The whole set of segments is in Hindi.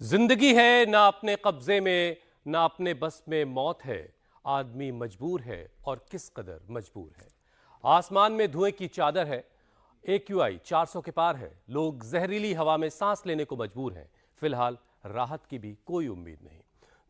जिंदगी है ना अपने कब्जे में ना अपने बस में मौत है। आदमी मजबूर है और किस कदर मजबूर है। आसमान में धुएं की चादर है। AQI 400 के पार है। लोग जहरीली हवा में सांस लेने को मजबूर हैं। फिलहाल राहत की भी कोई उम्मीद नहीं।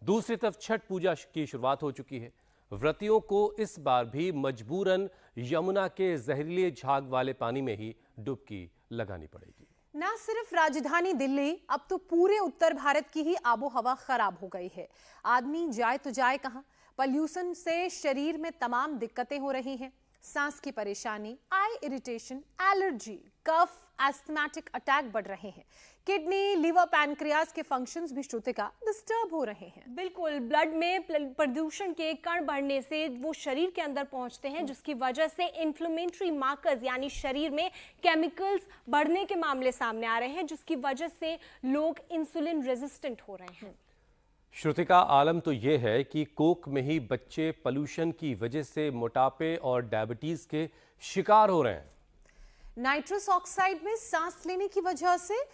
दूसरी तरफ छठ पूजा की शुरुआत हो चुकी है। व्रतियों को इस बार भी मजबूरन यमुना के जहरीले झाग वाले पानी में ही डुबकी लगानी पड़ेगी। ना सिर्फ राजधानी दिल्ली, अब तो पूरे उत्तर भारत की ही आबो हवा खराब हो गई है। आदमी जाए तो जाए कहां। पॉल्यूशन से शरीर में तमाम दिक्कतें हो रही हैं। सांस की परेशानी, आई इरिटेशन, एलर्जी, कफ, एस्थमेटिक अटैक बढ़ रहे हैं। किडनी, लीवर, पैनक्रियाज के फंक्शंस भी श्रुतिका डिस्टर्ब हो रहे हैं। बिल्कुल, ब्लड में प्रदूषण के कण बढ़ने से वो शरीर के अंदर पहुंचते हैं, जिसकी वजह से इन्फ्लेमेटरी मार्कर्स यानी शरीर में केमिकल्स बढ़ने के मामले सामने आ रहे हैं, जिसकी वजह से लोग इंसुलिन रेजिस्टेंट हो रहे हैं। श्रुतिका, आलम तो ये है कि कोक में ही बच्चे पोल्यूशन की वजह से मोटापे और डायबिटीज के शिकार हो रहे हैं। नाइट्रस ऑक्साइड में सांस लेने की वजह से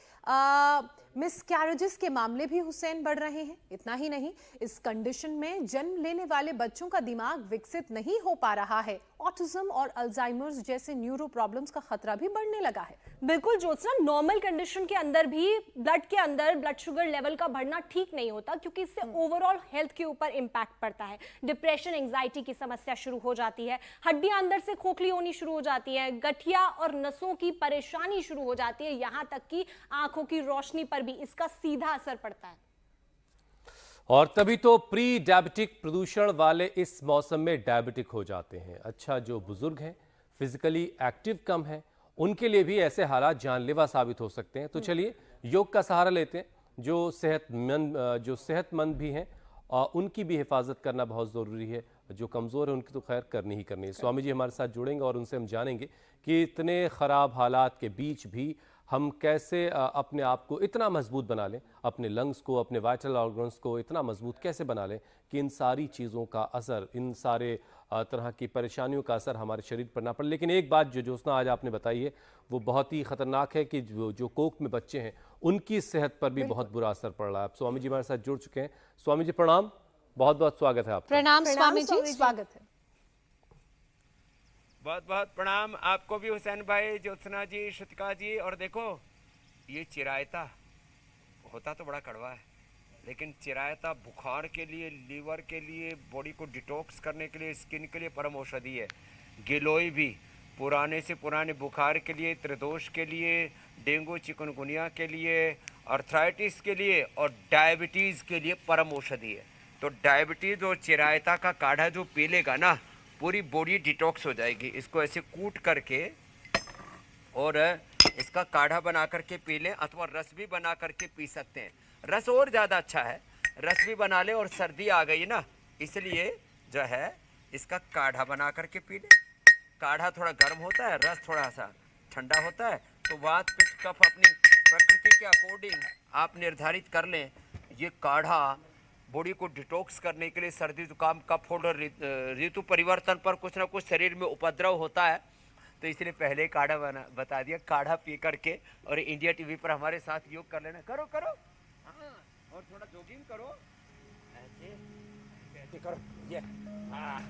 मिसकैरेजेस के मामले भी हुसैन बढ़ रहे हैं। इतना ही नहीं, इस कंडीशन में जन्म लेने वाले बच्चों का दिमाग विकसित नहीं हो पा रहा है। ऑटिज्म और अल्जाइमर्स जैसे न्यूरो प्रॉब्लम्स का खतरा भी बढ़ने लगा है। बिल्कुल ज्योत्सना, नॉर्मल कंडीशन के अंदर भी ब्लड के अंदर ब्लड शुगर लेवल का बढ़ना ठीक नहीं होता, क्योंकि इससे ओवरऑल हेल्थ के ऊपर इंपैक्ट पड़ता है। डिप्रेशन, एंजाइटी की समस्या शुरू हो जाती है। हड्डियां अंदर से खोखली होनी शुरू हो जाती है। गठिया और नसों की परेशानी शुरू हो जाती है। यहां तक कि आंखों की रोशनी पर भी इसका सीधा असर पड़ता है। और तभी तो प्री डायबिटिक प्रदूषण वाले इस मौसम में डायबिटिक हो जाते हैं। अच्छा, जो बुजुर्ग हैं, फिजिकली एक्टिव कम है, उनके लिए भी ऐसे हालात जानलेवा साबित हो सकते हैं। तो चलिए योग का सहारा लेते हैं। जो सेहतमंद भी हैं उनकी भी हिफाजत करना बहुत ज़रूरी है। जो कमज़ोर है उनकी तो खैर करनी ही करनी है। स्वामी जी हमारे साथ जुड़ेंगे और उनसे हम जानेंगे कि इतने ख़राब हालात के बीच भी हम कैसे अपने आप को इतना मजबूत बना लें, अपने लंग्स को, अपने वाइटल ऑर्गन्स को इतना मजबूत कैसे बना लें कि इन सारी चीज़ों का असर, इन सारे तरह की परेशानियों का असर हमारे शरीर पर ना पड़े। लेकिन एक बात जो ज्योत्सना आज आपने बताई है वो बहुत ही ख़तरनाक है कि जो कोक में बच्चे हैं उनकी सेहत पर भी बहुत बुरा असर पड़ रहा है। स्वामी जी हमारे साथ जुड़ चुके हैं। स्वामी जी प्रणाम, बहुत बहुत स्वागत है आपका। प्रणाम स्वामी जी, स्वागत है। बहुत बहुत प्रणाम आपको भी हुसैन भाई, ज्योत्सना जी, श्रुतिका जी। और देखो, ये चिरायता होता तो बड़ा कड़वा है, लेकिन चिरायता बुखार के लिए, लीवर के लिए, बॉडी को डिटॉक्स करने के लिए, स्किन के लिए परम औषधि है। गिलोय भी पुराने से पुराने बुखार के लिए, त्रिदोष के लिए, डेंगू चिकनगुनिया के लिए, अर्थराइटिस के लिए और डायबिटीज़ के लिए परम औषधि है। तो डायबिटीज़ और चिरायता का काढ़ा जो पी लेगा ना, पूरी बॉडी डिटॉक्स हो जाएगी। इसको ऐसे कूट करके और इसका काढ़ा बना करके पी लें, अथवा रस भी बना करके पी सकते हैं। रस और ज़्यादा अच्छा है, रस भी बना लें। और सर्दी आ गई ना, इसलिए जो है इसका काढ़ा बना करके पी लें। काढ़ा थोड़ा गर्म होता है, रस थोड़ा सा ठंडा होता है। तो वात, पित्त, कफ अपनी प्रकृति के अकॉर्डिंग आप निर्धारित कर लें। ये काढ़ा बॉडी को डिटॉक्स करने के लिए, सर्दी जुकाम, कफ और ऋतु परिवर्तन पर कुछ ना कुछ शरीर में उपद्रव होता है, तो इसलिए पहले काढ़ा बता दिया। काढ़ा पी करके और इंडिया टीवी पर हमारे साथ योग कर लेना। करो करो, हाँ, और थोड़ा जॉगिंग करो, ऐसे ऐसे करो। ये हाँ,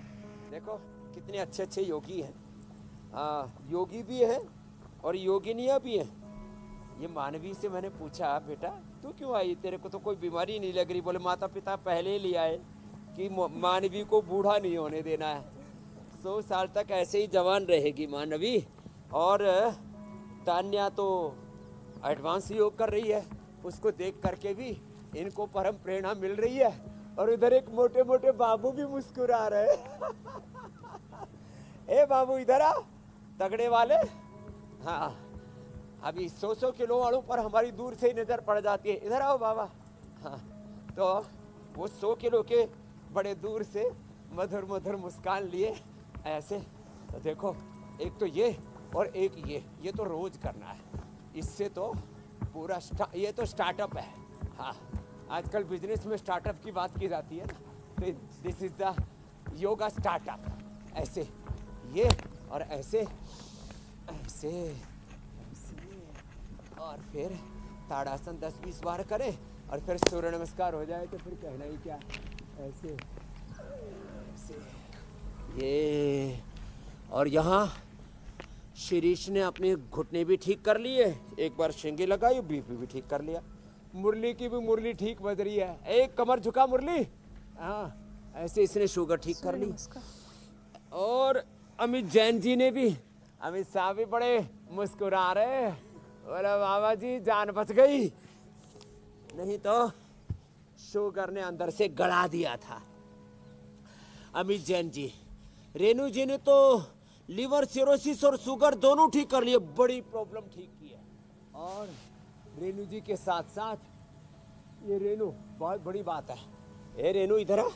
देखो कितने अच्छे अच्छे योगी हैं। हाँ, योगी भी है और योगिनियाँ भी हैं। ये मानवी से मैंने पूछा, बेटा तू क्यों आई, तेरे को तो कोई बीमारी नहीं लग रही। बोले माता पिता पहले ही ले आए कि मानवी को बूढ़ा नहीं होने देना है, 100 साल तक ऐसे ही जवान रहेगी मानवी। और तान्या तो एडवांस योग कर रही है, उसको देख करके भी इनको परम प्रेरणा मिल रही है। और इधर एक मोटे मोटे बाबू भी मुस्कुरा रहे ए बाबू इधर आ, तगड़े वाले। हाँ, अभी 100 किलो वालों पर हमारी दूर से ही नज़र पड़ जाती है। इधर आओ बाबा। हाँ, तो वो 100 किलो के बड़े दूर से मधुर मधुर मुस्कान लिए ऐसे। तो देखो, एक तो ये और एक ये तो रोज करना है। इससे तो पूरा ये तो स्टार्टअप है। हाँ, आजकल बिजनेस में स्टार्टअप की बात की जाती है ना, तो this is the yoga startup. ऐसे ये और ऐसे ऐसे, और फिर ताड़ासन 10-20 बार करें और फिर सूर्य नमस्कार हो जाए तो फिर कहना ही क्या। ऐसे ये, और यहाँ शिरीष ने अपने घुटने भी ठीक कर लिए, एक बार शेंगे लगाई, बीपी भी ठीक कर लिया। मुरली की भी मुरली ठीक बज रही है। एक कमर झुका मुरली, हाँ ऐसे इसने शुगर ठीक कर ली। और अमित जैन जी ने भी, अमित शाह भी बड़े मुस्कुरा रहे, बोले बाबा जी जान बच गई, नहीं तो शुगर ने अंदर से गड़ा दिया था। अमित जैन जी, रेणु जी ने तो लीवर सिरोसिस और शुगर दोनों ठीक कर लिए, बड़ी प्रॉब्लम ठीक की है। और रेणु जी के साथ साथ ये रेणु, बहुत बड़ी बात है। ए रेणु इधर आ,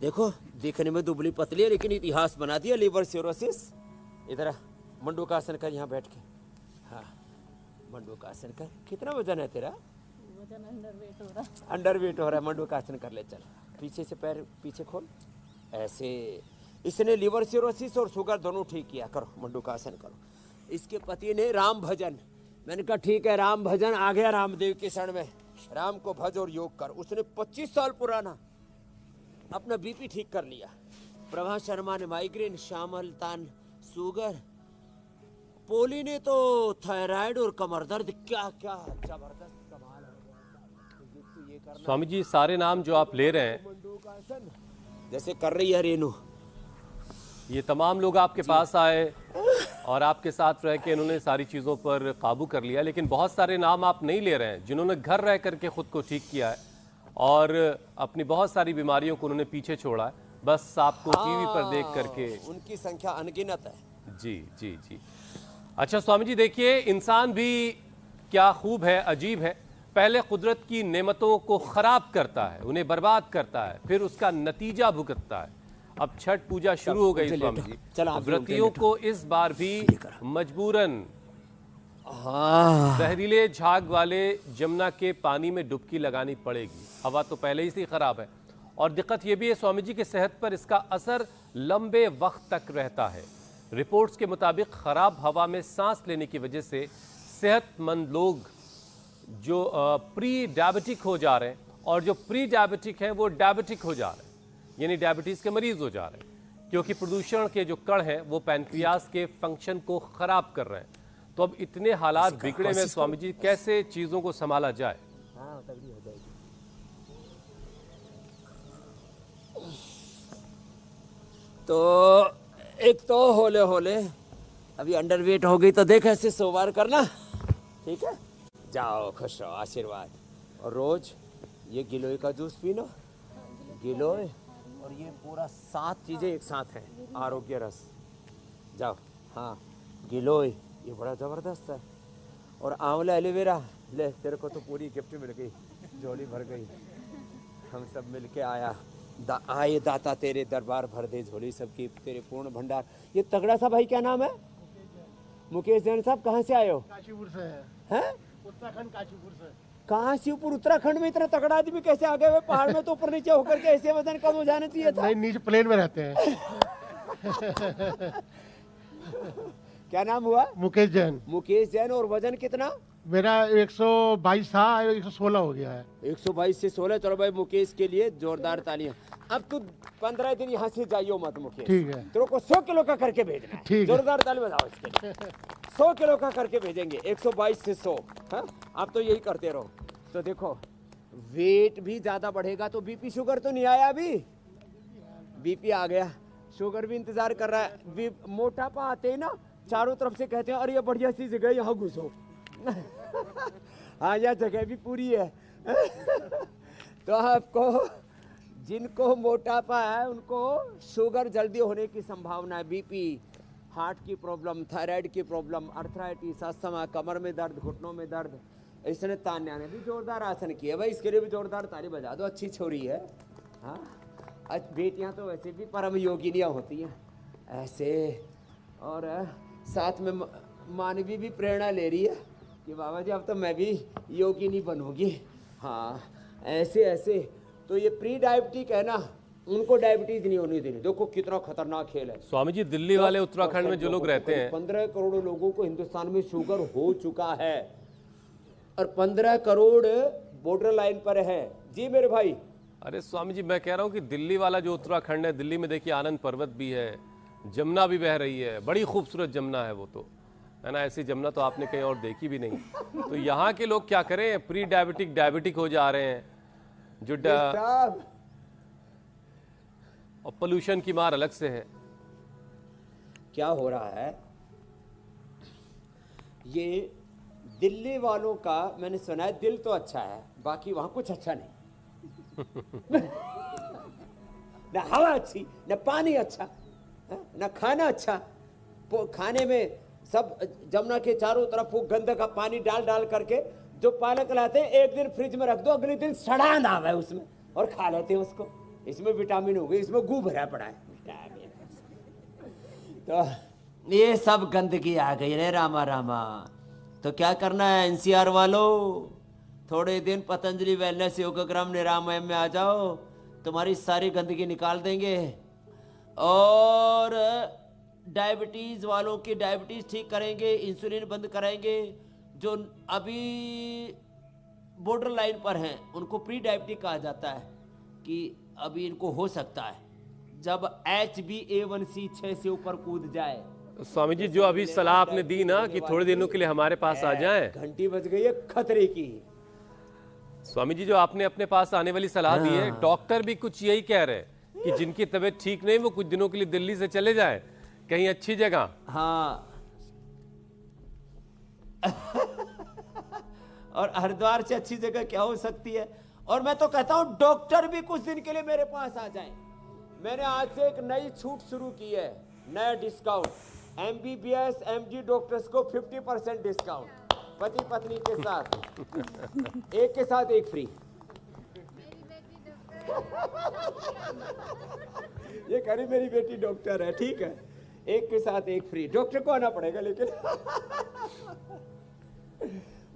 देखो देखने में दुबली पतली है लेकिन इतिहास बना दिया लीवर सिरोसिस। इधर आ, मंडूकासन कर यहाँ बैठ के। हाँ मंडूकासन कर। कितना वजन है तेरा? वजन अंडरवेट हो रहा। अंडरवेट हो रहा है, मंडूकासन कर ले। चल पीछे से पैर पीछे खोल, ऐसे। इसने लीवर सिरोसिस और शुगर दोनों ठीक किया। करो मंडूकासन करो। इसके पति ने राम भजन, मैंने कहा ठीक है राम भजन आ गया रामदेव के शरण में, राम को भज और योग कर। उसने 25 साल पुराना अपना बीपी ठीक कर लिया। प्रभा शर्मा ने माइग्रेन, श्यामल तान शुगर, पोली ने तो थायराइड और कमर दर्द। क्या क्या जबरदस्त कमाल है। स्वामी जी सारे नाम जो आप ले रहे हैं, मंडूकासन जैसे कर रही है रेणु, ये तमाम लोग आपके पास आए और आपके साथ रह के इन्होंने सारी चीज़ों पर काबू कर लिया, लेकिन बहुत सारे नाम आप नहीं ले रहे हैं जिन्होंने घर रह करके खुद को ठीक किया है और अपनी बहुत सारी बीमारियों को उन्होंने पीछे छोड़ा है, बस आपको टीवी पर देख करके। उनकी संख्या अनगिनत है। जी जी जी। अच्छा स्वामी जी देखिए, इंसान भी क्या खूब है, अजीब है। पहले कुदरत की नेमतों को खराब करता है, उन्हें बर्बाद करता है, फिर उसका नतीजा भुगतता है। अब छठ पूजा शुरू हो गई स्वामी जी, व्रतियों को इस बार भी मजबूरन जहरीले झाग वाले जमुना के पानी में डुबकी लगानी पड़ेगी। हवा तो पहले ही से खराब है और दिक्कत यह भी है स्वामी जी की सेहत पर इसका असर लंबे वक्त तक रहता है। रिपोर्ट्स के मुताबिक खराब हवा में सांस लेने की वजह से सेहतमंद लोग जो प्री डायबिटिक हो जा रहे हैं और जो प्री डायबिटिक हैं वो डायबिटिक हो जा रहे हैं, यानी डायबिटीज के मरीज हो जा रहे हैं, क्योंकि प्रदूषण के जो कण हैं वो पैनक्रियास के फंक्शन को खराब कर रहे हैं। तो अब इतने हालात बिगड़े में स्वामी जी कैसे चीजों को संभाला जाए? तो एक तो होले होले अभी अंडरवेट हो गई तो देख ऐसे 100 बार करना, ठीक है? जाओ खुश रहो, आशीर्वाद। और रोज ये गिलोय का जूस पीना, गिलोय और ये पूरा 7 चीजें एक साथ हैं, आरोग्य रस। जाओ, हाँ गिलोय ये बड़ा जबरदस्त है, और आंवला एलोवेरा ले, तेरे को तो पूरी गिफ्ट मिल गई, झोली भर गई। हम सब मिलके आया, आए दाता तेरे दरबार भर दे झोली सबकी, तेरे पूर्ण भंडार। ये तगड़ा सा भाई क्या नाम है? मुकेश जैन साहब, कहाँ से आए हो? काशीपुर से हैं? उत्तराखंड काशीपुर से। काशीपुर उत्तराखंड में इतना तगड़ा आदमी कैसे आ गए हुए? पहाड़ में तो ऊपर नीचे होकर के ऐसे वजन कम हो जाना चाहिए था। नहीं, नीचे प्लेन में रहते हैं। क्या नाम हुआ? मुकेश जैन। मुकेश जैन। और वजन कितना? मेरा 122 था, 116 हो गया है। 122 से 16। चलो भाई मुकेश के लिए जोरदार तालियां। अब तू 15 दिन यहाँ से जाइयो मत मुकेश, ठीक है? तेरे को 100 किलो का करके भेजना है। ठीक है। जोरदार ताली बजाओ इसके लिए। 100 किलो का करके भेजेंगे, 122 से 100। हाँ आप तो यही करते रहो। तो देखो वेट भी ज्यादा बढ़ेगा तो बीपी शुगर तो नहीं आया अभी, बीपी आ गया, शुगर भी इंतजार कर रहा है। मोटापा आते ही ना चारों तरफ से कहते हैं अरे ये बढ़िया सी जगह है, यहाँ घुसो। हाँ यह जगह भी पूरी है। तो आपको जिनको मोटापा है उनको शुगर जल्दी होने की संभावना है, बीपी, हार्ट की प्रॉब्लम, थायराइड की प्रॉब्लम, अर्थराइटिस, अस्थमा, कमर में दर्द, घुटनों में दर्द। इसने तान्या ने भी जोरदार आसन किया भाई, इसके लिए भी जोरदार ताली बजा दो, अच्छी छोरी है। हाँ बेटियां तो वैसे भी परम योगिनियाँ होती हैं ऐसे। और साथ में मानवी भी प्रेरणा ले रही है कि बाबा जी अब तो मैं भी योगिनी बनूंगी। हाँ ऐसे ऐसे। तो ये प्री डायबिटिक है ना, उनको डायबिटीज नहीं होने देनी। देखो कितना खतरनाक खेल है स्वामी जी। दिल्ली वाले उत्तराखंड में जो लोग रहते हैं, 15 करोड़ लोगों को हिंदुस्तान में शुगर हो चुका है, और 15 करोड़ बॉर्डर लाइन पर है। जी मेरे भाई। अरे स्वामी जी, मैं कह रहा हूँ कि दिल्ली वाला जो उत्तराखंड है, दिल्ली में देखिए आनंद पर्वत भी है, जमुना भी बह रही है, बड़ी खूबसूरत जमुना है वो, तो है ना। ऐसी जमुना तो आपने कहीं और देखी भी नहीं। तो यहाँ के लोग क्या करें, प्री डायबिटिक डायबिटिक हो जा रहे हैं, जो और पोल्यूशन की मार अलग से है। क्या हो रहा है, ये दिल्ली वालों का मैंने सुना है दिल तो अच्छा है, बाकी वहां कुछ अच्छा नहीं। न हवा अच्छी, न पानी अच्छा, न खाना अच्छा। खाने में सब जमुना के चारों तरफ वो गंदे का पानी डाल डाल करके जो पालक लाते हैं, एक दिन फ्रिज में रख दो, अगले दिन सड़ा नाम है उसमें, और खा लेते हैं उसको। इसमें विटामिन हो गई, इसमें गू भरा पड़ा है विटामिन। तो ये सब गंदगी आ गई रे रामा रामा। तो क्या करना है एनसीआर वालों, थोड़े दिन पतंजलि वेलनेस योगग्राम निरामयम में आ जाओ, तुम्हारी सारी गंदगी निकाल देंगे और डायबिटीज वालों की डायबिटीज ठीक करेंगे, इंसुलिन बंद कराएंगे। जो अभी बॉर्डर लाइन पर हैं उनको प्री डायबिटिक कहा जाता है कि अभी इनको हो सकता है जब HbA1c 6 से ऊपर कूद जाए। स्वामी जी, जो अभी सलाह आपने दी ना कि थोड़े दिनों के लिए हमारे पास आ जाएं, घंटी बज गई है खतरे की। स्वामी जी जो आपने अपने पास आने वाली सलाह दी है, डॉक्टर भी कुछ यही कह रहे हैं कि जिनकी तबीयत ठीक नहीं वो कुछ दिनों के लिए दिल्ली से चले जाएं कहीं अच्छी जगह। हाँ और हरिद्वार से अच्छी जगह क्या हो सकती है। और मैं तो कहता हूं डॉक्टर भी कुछ दिन के लिए मेरे पास आ जाएं। मैंने आज से एक नई छूट शुरू की है, नया डिस्काउंट। MBBS MD डॉक्टर्स को 50% डिस्काउंट, पति पत्नी के साथ, एक के साथ एक फ्री। ये करी मेरी बेटी डॉक्टर है, ठीक है, एक के साथ एक फ्री। डॉक्टर को आना पड़ेगा लेकिन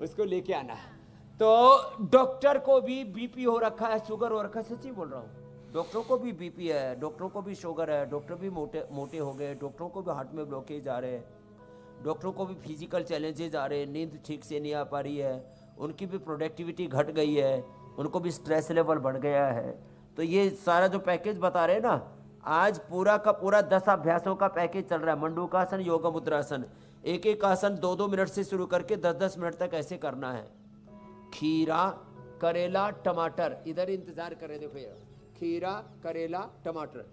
उसको लेके आना है। तो डॉक्टर को भी बीपी हो रखा है, शुगर हो रखा है, सच्ची बोल रहा हूँ। डॉक्टरों को भी बीपी है, डॉक्टरों को भी शुगर है, डॉक्टर भी मोटे हो गए, डॉक्टरों को भी हार्ट में ब्लॉकेज आ रहे हैं, डॉक्टरों को भी फिजिकल चैलेंजेस आ रहे हैं, नींद ठीक से नहीं आ पा रही है, उनकी भी प्रोडक्टिविटी घट गई है, उनको भी स्ट्रेस लेवल बढ़ गया है। तो ये सारा जो पैकेज बता रहे हैं ना, आज पूरा का पूरा 10 अभ्यासों का पैकेज चल रहा है। मंडूकासन, योग मुद्रासन, एक एक आसन 2-2 मिनट से शुरू करके 10-10 मिनट तक ऐसे करना है। खीरा, करेला, टमाटर, इधर इंतजार करें, देखो ये खीरा, करेला, टमाटर,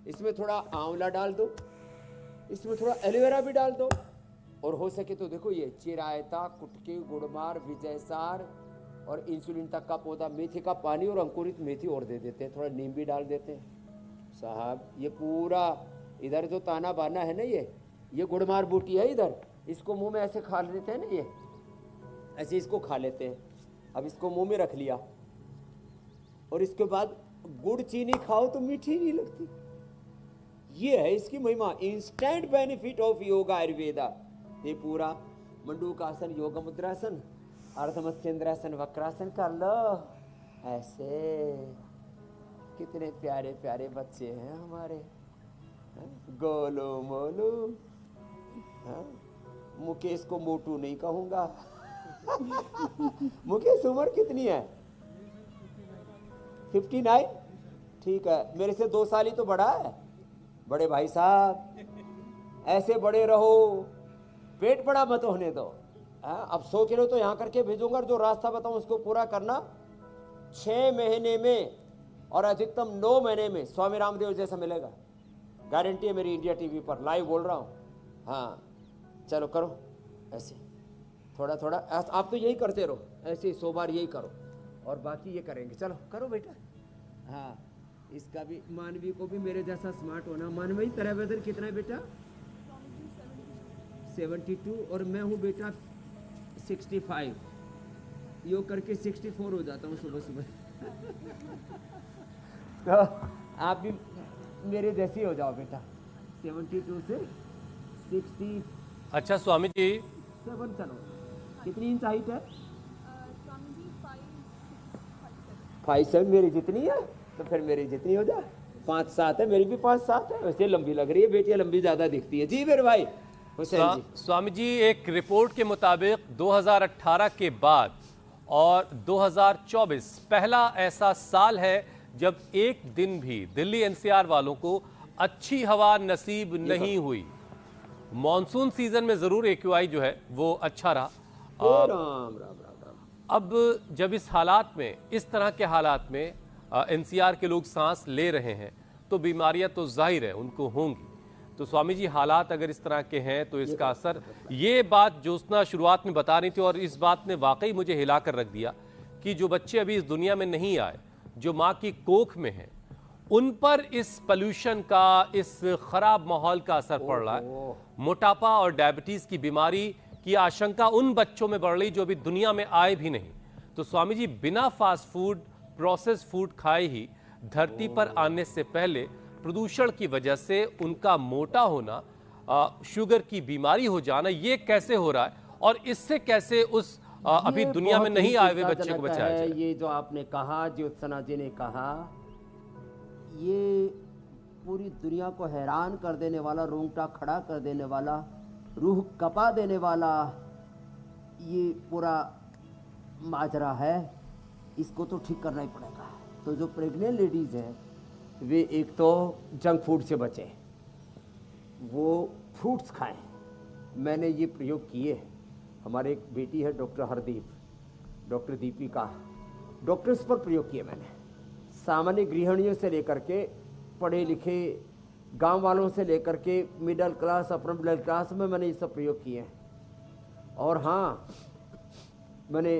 इसमें थोड़ा आंवला डाल दो, इसमें थोड़ा एलोवेरा भी डाल दो, और हो सके तो देखो ये चिरायता, कुटकी, गुड़मार, विजयसार और इंसुलिन तक का पौधा, मेथी का पानी और अंकुरित मेथी और दे देते हैं, थोड़ा नीम भी डाल देते हैं साहब। ये पूरा इधर जो ताना बाना है ना, ये गुड़मार बूटी है इधर, इसको मुंह में ऐसे खा लेते हैं ना, ये ऐसे इसको खा लेते हैं। अब इसको मुंह में रख लिया और इसके बाद गुड़ चीनी खाओ तो मीठी नहीं लगती। ये है इसकी महिमा, instant benefit of yoga Ayurveda. ये पूरा मंडूकासन, योग मुद्रासन, अर्धमत्स्येंद्रासन, वक्रासन कर लो ऐसे। कितने प्यारे प्यारे बच्चे हैं हमारे, गोलू मोलू। मुकेश को मोटू नहीं कहूंगा। मुकेश उम्र कितनी है? 59। ठीक है, मेरे से 2 साल ही तो बड़ा है। बड़े भाई साहब ऐसे बड़े रहो, पेट बड़ा मत होने दो। अब 100 किलो तो यहाँ करके भेजूंगा, और जो रास्ता बताऊं उसको पूरा करना। 6 महीने में और अधिकतम 9 महीने में स्वामी रामदेव जैसा मिलेगा, गारंटी है मेरी। इंडिया टीवी पर लाइव बोल रहा हूँ। हाँ चलो करो ऐसे थोड़ा थोड़ा, आप तो यही करते रहो ऐसे, 100 बार यही करो और बाकी ये करेंगे। चलो करो बेटा। हाँ इसका भी, मानवी को भी मेरे जैसा स्मार्ट होना। मानवी तेरा वजन कितना है बेटा? 72 और मैं हूँ बेटा 65। योग करके 64 हो जाता हूँ सुबह सुबह। तो आप भी मेरे जैसे हो जाओ बेटा, 72 से 60। अच्छा स्वामी जी, 7 चलो। कितनी इंच हाइट है? 5'7" मेरी जितनी है, तो फिर मेरी जितनी हो जाए। 5'7" है, मेरी भी 5'7" है। वैसे लंबी लग रही है, बेटियां लंबी ज्यादा दिखती है। जी मेरे भाई हुसैन जी। स्वामी जी, एक रिपोर्ट के मुताबिक 2018 के बाद और 2024 पहला ऐसा साल है जब एक दिन भी दिल्ली एनसीआर वालों को अच्छी हवा नसीब नहीं हुई। मॉनसून सीजन में जरूर एक्यूआई जो है वो अच्छा रहा। राम राम राम राम। अब जब इस हालात में, इस तरह के हालात में एनसीआर के लोग सांस ले रहे हैं तो बीमारियां तो जाहिर है उनको होंगी। तो स्वामी जी, हालात अगर इस तरह के हैं तो इसका असर, ये बात ज्योत्सना शुरुआत में बता रही थी और इस बात ने वाकई मुझे हिला कर रख दिया कि जो बच्चे अभी इस दुनिया में नहीं आए, जो माँ की कोख में हैं, उन पर इस पोल्यूशन का, इस खराब माहौल का असर पड़ रहा है। मोटापा और डायबिटीज की बीमारी की आशंका उन बच्चों में बढ़ रही जो अभी दुनिया में आए भी नहीं। तो स्वामी जी, बिना फास्ट फूड, प्रोसेस फूड खाए ही धरती पर आने से पहले प्रदूषण की वजह से उनका मोटा होना, शुगर की बीमारी हो जाना, ये कैसे हो रहा है और इससे कैसे उस अभी दुनिया में नहीं आए हुए बच्चे को बचाया जाए? ये जो आपने कहा, ज्योत्सना जी ने कहा, ये पूरी दुनिया को हैरान कर देने वाला, रोंगटा खड़ा कर देने वाला, रूह कपा देने वाला ये पूरा माजरा है। इसको तो ठीक करना ही पड़ेगा। तो जो प्रेग्नेंट लेडीज़ हैं वे एक तो जंक फूड से बचें, वो फ्रूट्स खाएं। मैंने ये प्रयोग किए। हमारे एक बेटी है doctor Hardeep, doctor Deepika, doctors पर प्रयोग किए मैंने। सामान्य गृहिणियों से लेकर के पढ़े लिखे गांव वालों से लेकर के middle class, upper middle class में मैंने ये सब प्रयोग किए हैं। और हाँ, मैंने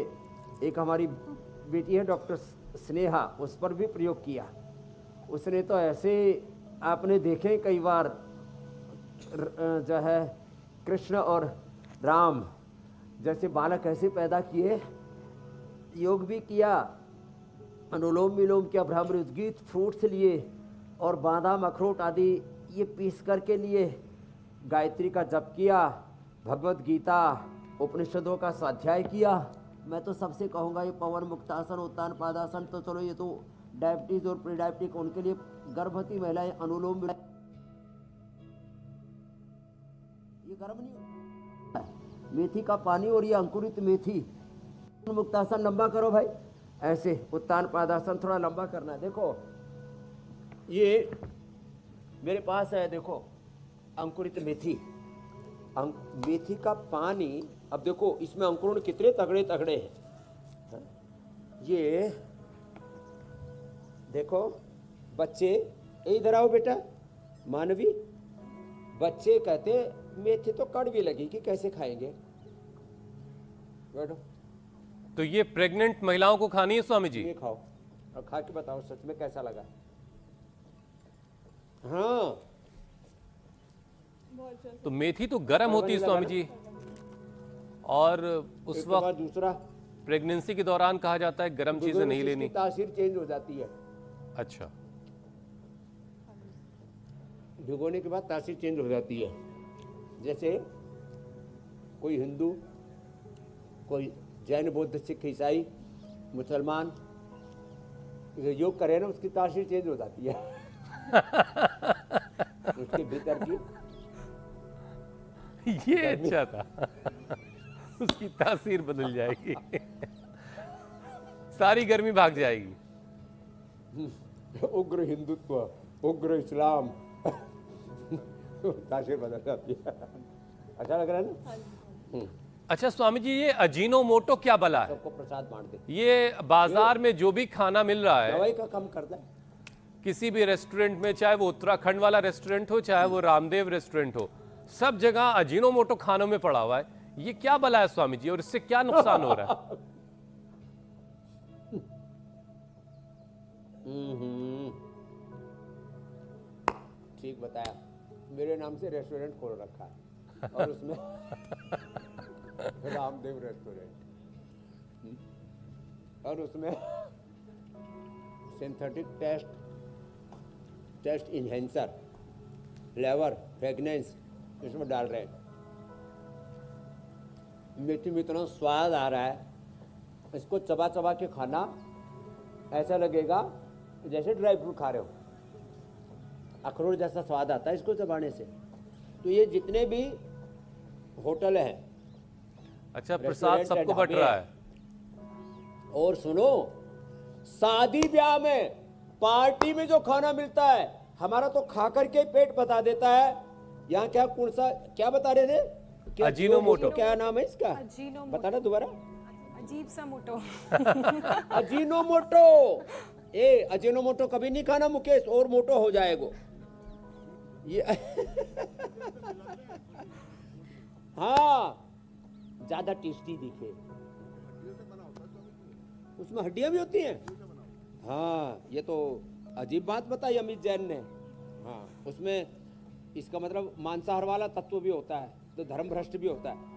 एक हमारी बेटी है डॉक्टर स्नेहा, उस पर भी प्रयोग किया। उसने तो ऐसे आपने देखे कई बार जो है कृष्ण और राम जैसे बालक ऐसे पैदा किए, योग भी किया, अनुलोम विलोम किया, ब्रह्म गीत, फ्रूट्स लिए और बादाम अखरोट आदि ये पीस करके लिए, गायत्री का जप किया, भगवत गीता उपनिषदों का स्वाध्याय किया। मैं तो सबसे कहूँगा ये पवन मुक्तासन, उत्तान पादासन, तो चलो ये तो डायबिटीज और प्री डायबिटिक उनके लिए, गर्भवती महिलाएं अनुलोम विलोम, ये गर्भ नहीं, मेथी का पानी और ये अंकुरित मेथी, मुक्तासन लंबा करो भाई, ऐसे उत्तान पादासन थोड़ा लंबा करना है। देखो ये मेरे पास है, देखो अंकुरित मेथी, मेथी का पानी। अब देखो इसमें अंकुरण कितने तगड़े तगड़े हैं। ये देखो बच्चे, इधर आओ बेटा, मानवी, बच्चे कहते मेथी तो कड़वी लगेगी, कैसे खाएंगे, बैठो। तो ये प्रेग्नेंट महिलाओं को खानी है स्वामी जी? ये खाओ और खा के बताओ सच में कैसा लगा। हाँ, तो मेथी तो गर्म होती है स्वामी जी, और उस वक्त दूसरा प्रेगनेंसी के दौरान कहा जाता है गर्म चीजें नहीं लेनी। तासीर चेंज हो जाती है। अच्छा, भिगोने के बाद तासीर चेंज हो जाती है। जैसे कोई हिंदू, कोई जैन, बौद्ध, सिख, ईसाई, मुसलमान योग करे ना, उसकी तासीर चेंज हो जाती है। उसके भीतर की ये अच्छा था। उसकी तासीर बदल जाएगी, सारी गर्मी भाग जाएगी। उग्र हिंदुत्व, उग्र इस्लाम, तासीर बदल जाती है। अच्छा लग रहा है ना? अच्छा स्वामी जी, ये अजीनोमोटो क्या बला है? सबको प्रसाद बांट दे। ये बाजार में जो भी खाना मिल रहा है, दवाई का कम कर दे। किसी भी रेस्टोरेंट में, चाहे वो उत्तराखंड वाला रेस्टोरेंट हो, चाहे वो रामदेव रेस्टोरेंट हो, सब जगह अजीनोमोटो खानों में पड़ा हुआ है। ये क्या बला है स्वामी जी, और इससे क्या नुकसान हो रहा है? ठीक बताया। मेरे नाम से रेस्टोरेंट खोल रखा है और उसमें रामदेव रेस्टोरेंट, और उसमें synthetic taste enhancer, flavour, fragrance इसमें डाल रहे हैं। मेथी में इतना स्वाद आ रहा है, इसको चबा चबा के खाना ऐसा लगेगा जैसे ड्राई फ्रूट खा रहे हो। अखरोट जैसा स्वाद आता है इसको चबाने से। तो ये जितने भी होटल हैं, अच्छा, प्रसाद सबको बट रहा है। और सुनो, शादी ब्याह में, पार्टी में जो खाना मिलता है, हमारा तो खा करके पेट बता देता है। यहाँ क्या कौन सा क्या बता रहे थे? अजीनोमोटो। क्या नाम है इसका? बताना दोबारा। अजीब सा मोटो। अजीनोमोटो। अजीनोमोटो कभी नहीं खाना मुकेश, और मोटो हो जाएगा ये। हाँ, ज्यादा टेस्टी दिखे। उसमें हड्डियां भी होती हैं। हाँ, ये तो अजीब बात बताई अमित जैन ने। हाँ, उसमें इसका मतलब मांसाहार वाला तत्व भी होता है, तो धर्म भ्रष्ट भी होता है।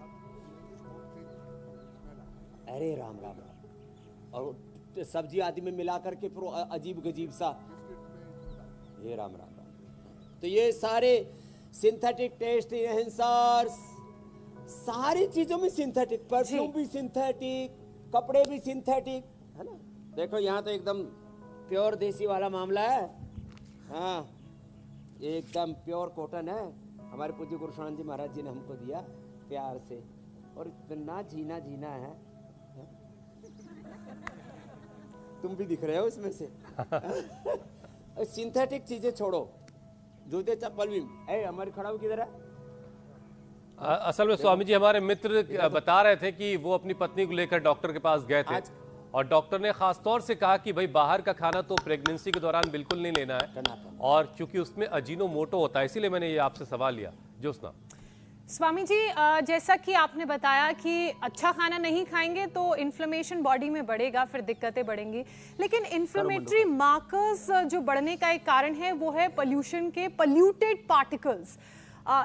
अरे राम राम राम। और सब्जी आदि में मिला करके फिर अजीब गजीब सा। ये राम राम राम। तो ये सारे सिंथेटिक टेस्ट एनहांसर्स, सारी चीजों में सिंथेटिक, परफ्यूम भी सिंथेटिक, कपड़े भी सिंथेटिक, है ना। देखो यहाँ तो एकदम प्योर देसी वाला मामला है। हाँ, एकदम प्योर कॉटन है। हमारे पूज्य गुरुशान जी महाराज जी ने हमको दिया प्यार से, और इतना झीना झीना है। तुम भी दिख रहे हो इसमें से। सिंथेटिक चीजें छोड़ो, जूते चप्पल भी। हमारी खड़ाऊ किधर है? असल में स्वामी जी हमारे मित्र बता रहे थे कि वो अपनी पत्नी को लेकर डॉक्टर के पास गए थे, और डॉक्टर ने खास तौर से कहा कि भाई बाहर का खाना तो प्रेगनेंसी के दौरान बिल्कुल नहीं लेना है, और क्योंकि उसमें अजीनोमोटो होता है, इसीलिए मैंने ये आपसे सवाल लिया। ज्योत्सना। स्वामी जी, जैसा कि आपने बताया कि अच्छा खाना नहीं खाएंगे तो इन्फ्लेमेशन बॉडी में बढ़ेगा, फिर दिक्कतें बढ़ेंगी, लेकिन इन्फ्लेमेटरी मार्कर्स जो बढ़ने का एक कारण है वो है पोल्यूशन के पोल्यूटेड पार्टिकल्स,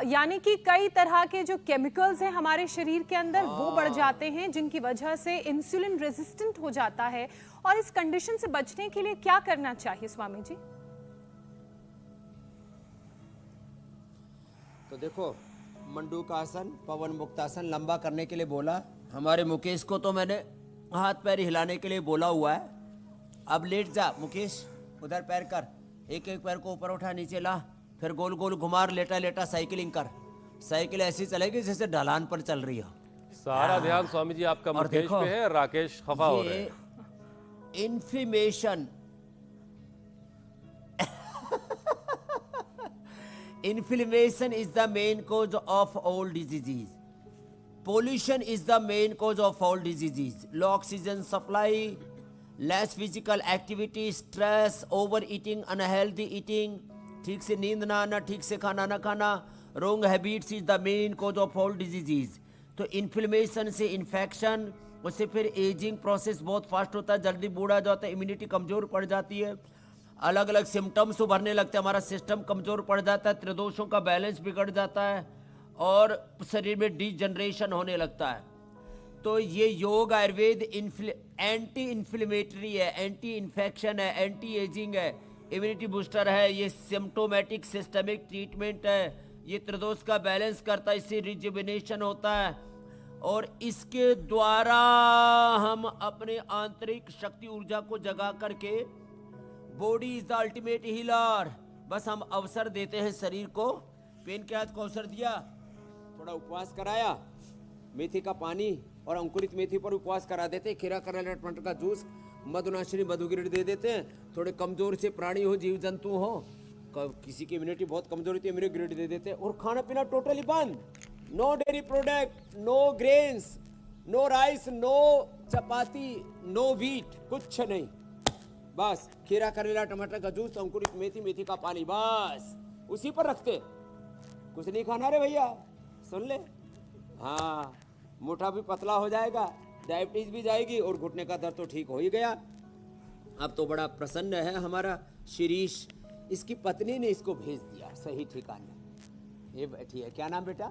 यानी कि कई तरह के जो केमिकल्स हैं हमारे शरीर के अंदर वो बढ़ जाते हैं, जिनकी वजह से इंसुलिन रेजिस्टेंट हो जाता है। और इस कंडीशन से बचने के लिए क्या करना चाहिए स्वामी जी? तो देखो, मंडूकासन, पवन मुक्तासन लंबा करने के लिए बोला। हमारे मुकेश को तो मैंने हाथ पैर हिलाने के लिए बोला हुआ है। अब लेट जा मुकेश, उधर पैर कर, एक एक पैर को ऊपर उठा, नीचे ला, फिर गोल गोल घुमार, लेटा लेटा साइकिलिंग कर। साइकिल ऐसी चलेगी जैसे ढलान पर चल रही हो। सारा ध्यान स्वामी जी आपका मुकेश पे है, राकेश खफा हो रहे हैं। Inflammation Inflammation is the main cause of all diseases. Pollution is the main cause of all diseases. Low oxygen supply, less physical activity, stress, overeating, unhealthy eating, ठीक से नींद ना आना, ठीक से खाना ना खाना, wrong habits is the main cause of all diseases. तो इन्फ्लेमेशन से इन्फेक्शन, उससे फिर एजिंग प्रोसेस बहुत फास्ट होता है, जल्दी बूढ़ा जाता है, इम्यूनिटी कमजोर पड़ जाती है, अलग अलग सिम्टम्स उभरने लगते हैं, हमारा सिस्टम कमजोर पड़ जाता है, त्रिदोषों का बैलेंस बिगड़ जाता है, और शरीर में डिजनरेशन होने लगता है। तो ये योग आयुर्वेद एंटी इन्फ्लेमेटरी है, एंटी इन्फेक्शन है, एंटी एजिंग है, इम्यूनिटी बूस्टर है, ये सिम्टोमेटिक सिस्टमिक ट्रीटमेंट है, ये त्रिदोष का बैलेंस करता है, इससे रिजुविनेशन होता है, और इसके द्वारा हम अपने आंतरिक शक्ति ऊर्जा को जगा करके, body is the ultimate healer, बस हम अवसर देते हैं शरीर को। पेन के हाथ को अवसर दिया, थोड़ा उपवास कराया, मेथी का पानी और अंकुरित मेथी पर उपवास करा देते, खीरा करेला टमाटर का जूस, मधुनाशिनी मधुगिरी दे देते हैं। थोड़े कमजोर से प्राणी हो, जीव जंतु हो, किसी की इम्यूनिटी बहुत कमजोर होती है, इम्यूनिटी दे देते हैं, और खाना पीना टोटली बंद। No dairy product, no grains, no rice, no chapati, no wheat, कुछ नहीं, बस खीरा करेला टमाटर का जूस, अंकुरित मेथी, मेथी का पानी, बस उसी पर रखते, कुछ नहीं खाना रे भैया, सुन ले। हाँ, मोटा भी पतला हो जाएगा, डायबिटीज भी जाएगी, और घुटने का दर्द तो ठीक हो ही गया। अब तो बड़ा प्रसन्न है हमारा शिरीष, इसकी पत्नी ने इसको भेज दिया सही ठिकाने। ये बैठी है, क्या नाम बेटा?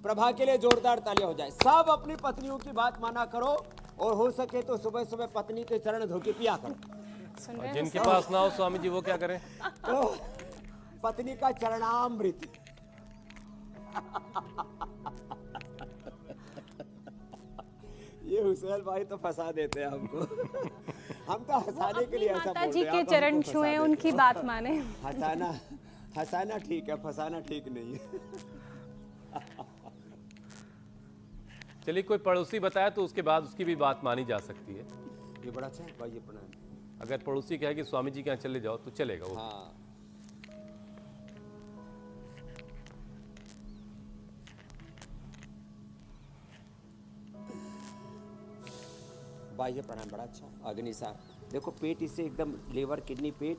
प्रभा के लिए जोरदार तालियां हो जाए। सब अपनी पत्नियों की बात माना करो, और हो सके तो सुबह सुबह पत्नी के चरण धो के पिया करो। जिनके पास ना हो स्वामी जी वो क्या करें? तो पत्नी का चरणामृत। ये हुसैन भाई तो फंसा देते हैं हमको। हम तो हंसाने के लिए ऐसा बोलते हैं। माता जी के चरण छुए, उनकी बात माने। हंसाना ठीक है, फंसाना ठीक नहीं है। चलिए, कोई पड़ोसी बताया तो उसके बाद उसकी भी बात मानी जा सकती है। ये बड़ा अच्छा है भाई, ये प्रणाम। अगर पड़ोसी कहे कि स्वामी जी के यहाँ चले जाओ तो चलेगा वो। हाँ भाई ये प्रणाम, बड़ा अच्छा। अग्निसार देखो, पेट इससे एकदम, लीवर किडनी पेट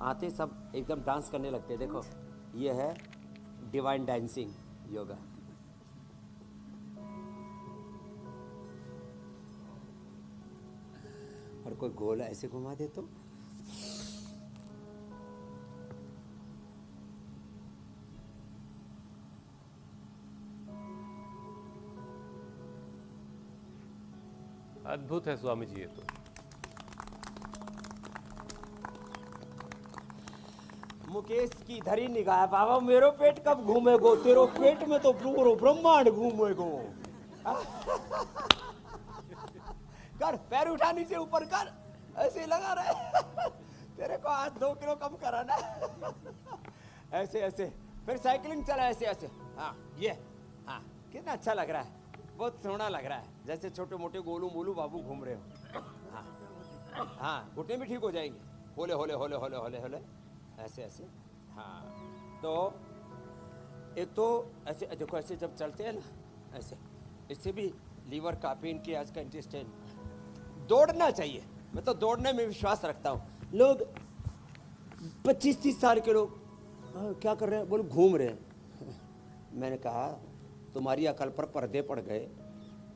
आते सब एकदम डांस करने लगते हैं। देखो ये है डिवाइन डांसिंग योगा। और कोई गोल ऐसे घुमा दे तो अद्भुत है स्वामी जी ये तो। मुकेश की धरी निगाह, बाबा मेरो पेट कब घूमेगो, तेरो पेट में तो पूरो ब्रह्मांड घूमेगो। कर पैर उठा नीचे ऊपर कर, ऐसे ही लगा रहे। तेरे को आज 2 किलो कम कराना। ऐसे ऐसे फिर साइकिलिंग चला, ऐसे ऐसे। हाँ ये, हाँ कितना अच्छा लग रहा है, बहुत सोहना लग रहा है, जैसे छोटे मोटे गोलू मोलू बाबू घूम रहे हो। हाँ हाँ, घुटने भी ठीक हो जाएंगे। होले होले होले होले होले होले, ऐसे ऐसे। हाँ तो एक तो ऐसे देखो, ऐसे जब चलते हैं ना ऐसे, इससे भी लीवर काफी इनकी आज का इंटेस्टाइन। दौड़ना चाहिए, मैं तो दौड़ने में विश्वास रखता हूँ। लोग 25-30 साल के लोग क्या कर रहे हैं, बोले घूम रहे हैं। मैंने कहा तुम्हारी अकल पर पर्दे पड़ गए,